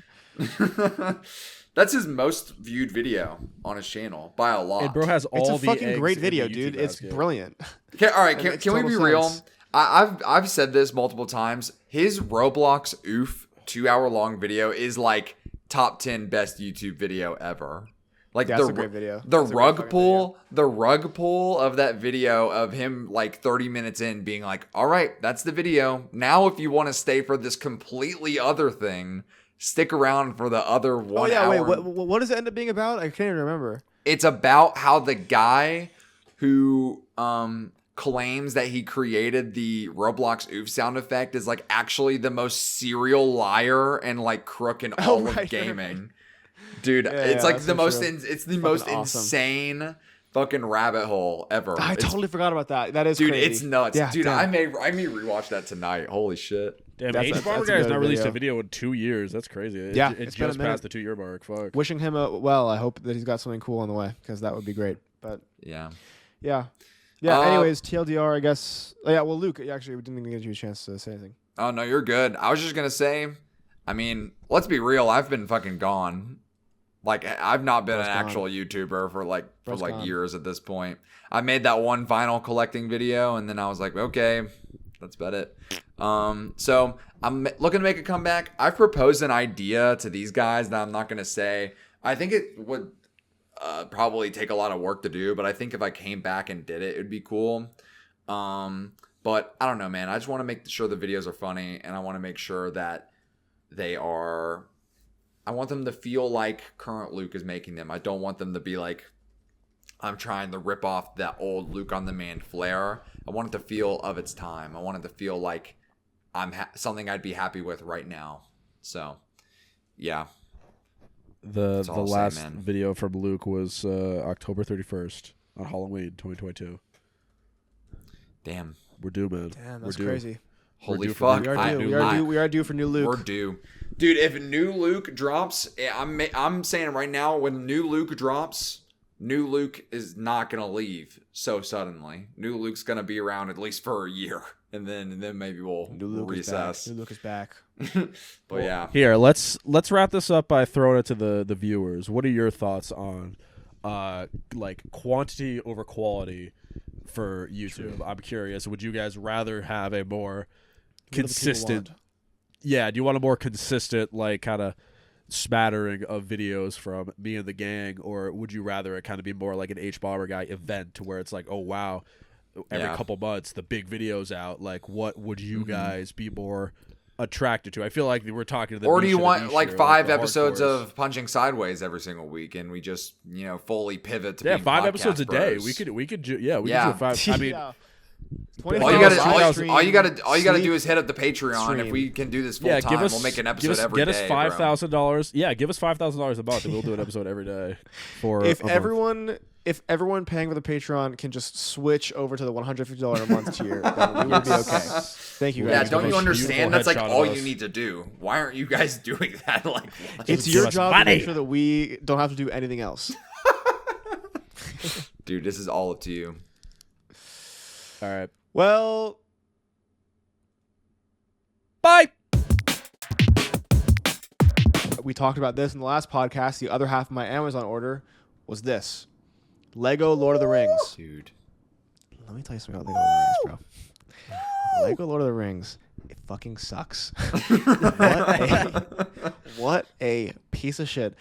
That's his most viewed video on his channel by a lot. And bro has all it's a the fucking great eggs video, in the dude. YouTube It's basket. brilliant. Okay, all right. Can we be real? I've said this multiple times. His Roblox oof 2-hour long video is top 10 best YouTube video ever. That's a great video. The rug pull of that video of him 30 minutes in being all right, that's the video. Now if you want to stay for this completely other thing, stick around for the other 1 hour. Wait, what does it end up being about? I can't even remember. It's about how the guy who claims that he created the Roblox oof sound effect is actually the most serial liar and crook in all of gaming. Dude, it's the most it's the most insane fucking rabbit hole ever. I totally forgot about that. That is dude, crazy. It's nuts. Yeah, dude, damn. I may rewatch that tonight. Holy shit. Damn, That's H a Bomber guy has good not released a video. video in 2 years. That's crazy. It Yeah, just it's been a minute. passed the 2-year mark. Fuck. Wishing him well. I hope that he's got something cool on the way because that would be great. But Yeah. yeah. Anyways, TLDR, I guess. Oh, yeah. Well, Luke, actually, we didn't even give you a chance to say anything. Oh no, you're good. I was just gonna say, I mean, let's be real. I've been fucking gone. Like I've not been an actual YouTuber for like years at this point. I made that one final collecting video, and then I was like, okay, that's about it. So I'm looking to make a comeback. I've proposed an idea to these guys that I'm not gonna say. I think it would probably take a lot of work to do, but I think if I came back and did it, it'd be cool. But I don't know, man. I just want to make sure the videos are funny, and I want to make sure that they are. I want them to feel like current Luke is making them. I don't want them to be like I'm trying to rip off that old Luke on Demand flair. I want it to feel of its time. I want it to feel like I'm something I'd be happy with right now. So, yeah. The last video from Luke was October 31st on Halloween 2022. Damn. We're due, man. Damn, that's crazy. Holy fuck. We are due for new Luke. We're due. Dude, if new Luke drops, I'm saying right now, when new Luke drops, new Luke is not going to leave so suddenly. New Luke's going to be around at least for a year. And then maybe we'll reassess. New Luke is back. But yeah. Here, let's wrap this up by throwing it to the viewers. What are your thoughts on like quantity over quality for YouTube? True. I'm curious. Would you guys rather have a more consistent? Yeah, do you want a more consistent, like, kind of smattering of videos from me and the gang, or would you rather it kind of be more like an H-Bomber guy event to where it's like, oh wow, every couple months the big video's out? Like, what would you guys be more attracted to? I feel like we're talking to the. Or do you want like 5 episodes of Punching Sideways every single week, and we just fully pivot to being 5 episodes a day? Bros? We could do 5. I mean. All you gotta do is hit up the Patreon. If we can do this full time, we'll make an episode every day. Get us $5,000. Yeah, give us $5,000 a month, and we'll do an episode every day. If everyone paying for the Patreon can just switch over to the $150 a month tier, then we would be okay. Thank you guys. Yeah, don't you understand? That's like all you need to do. Why aren't you guys doing that? Like, it's your job to make sure that we don't have to do anything else. Dude, this is all up to you. All right. Well, bye. We talked about this in the last podcast. The other half of my Amazon order was this: Lego Lord of the Rings. Dude, let me tell you something about Lego Lord of the Rings, bro. Lego Lord of the Rings, it fucking sucks. What a piece of shit.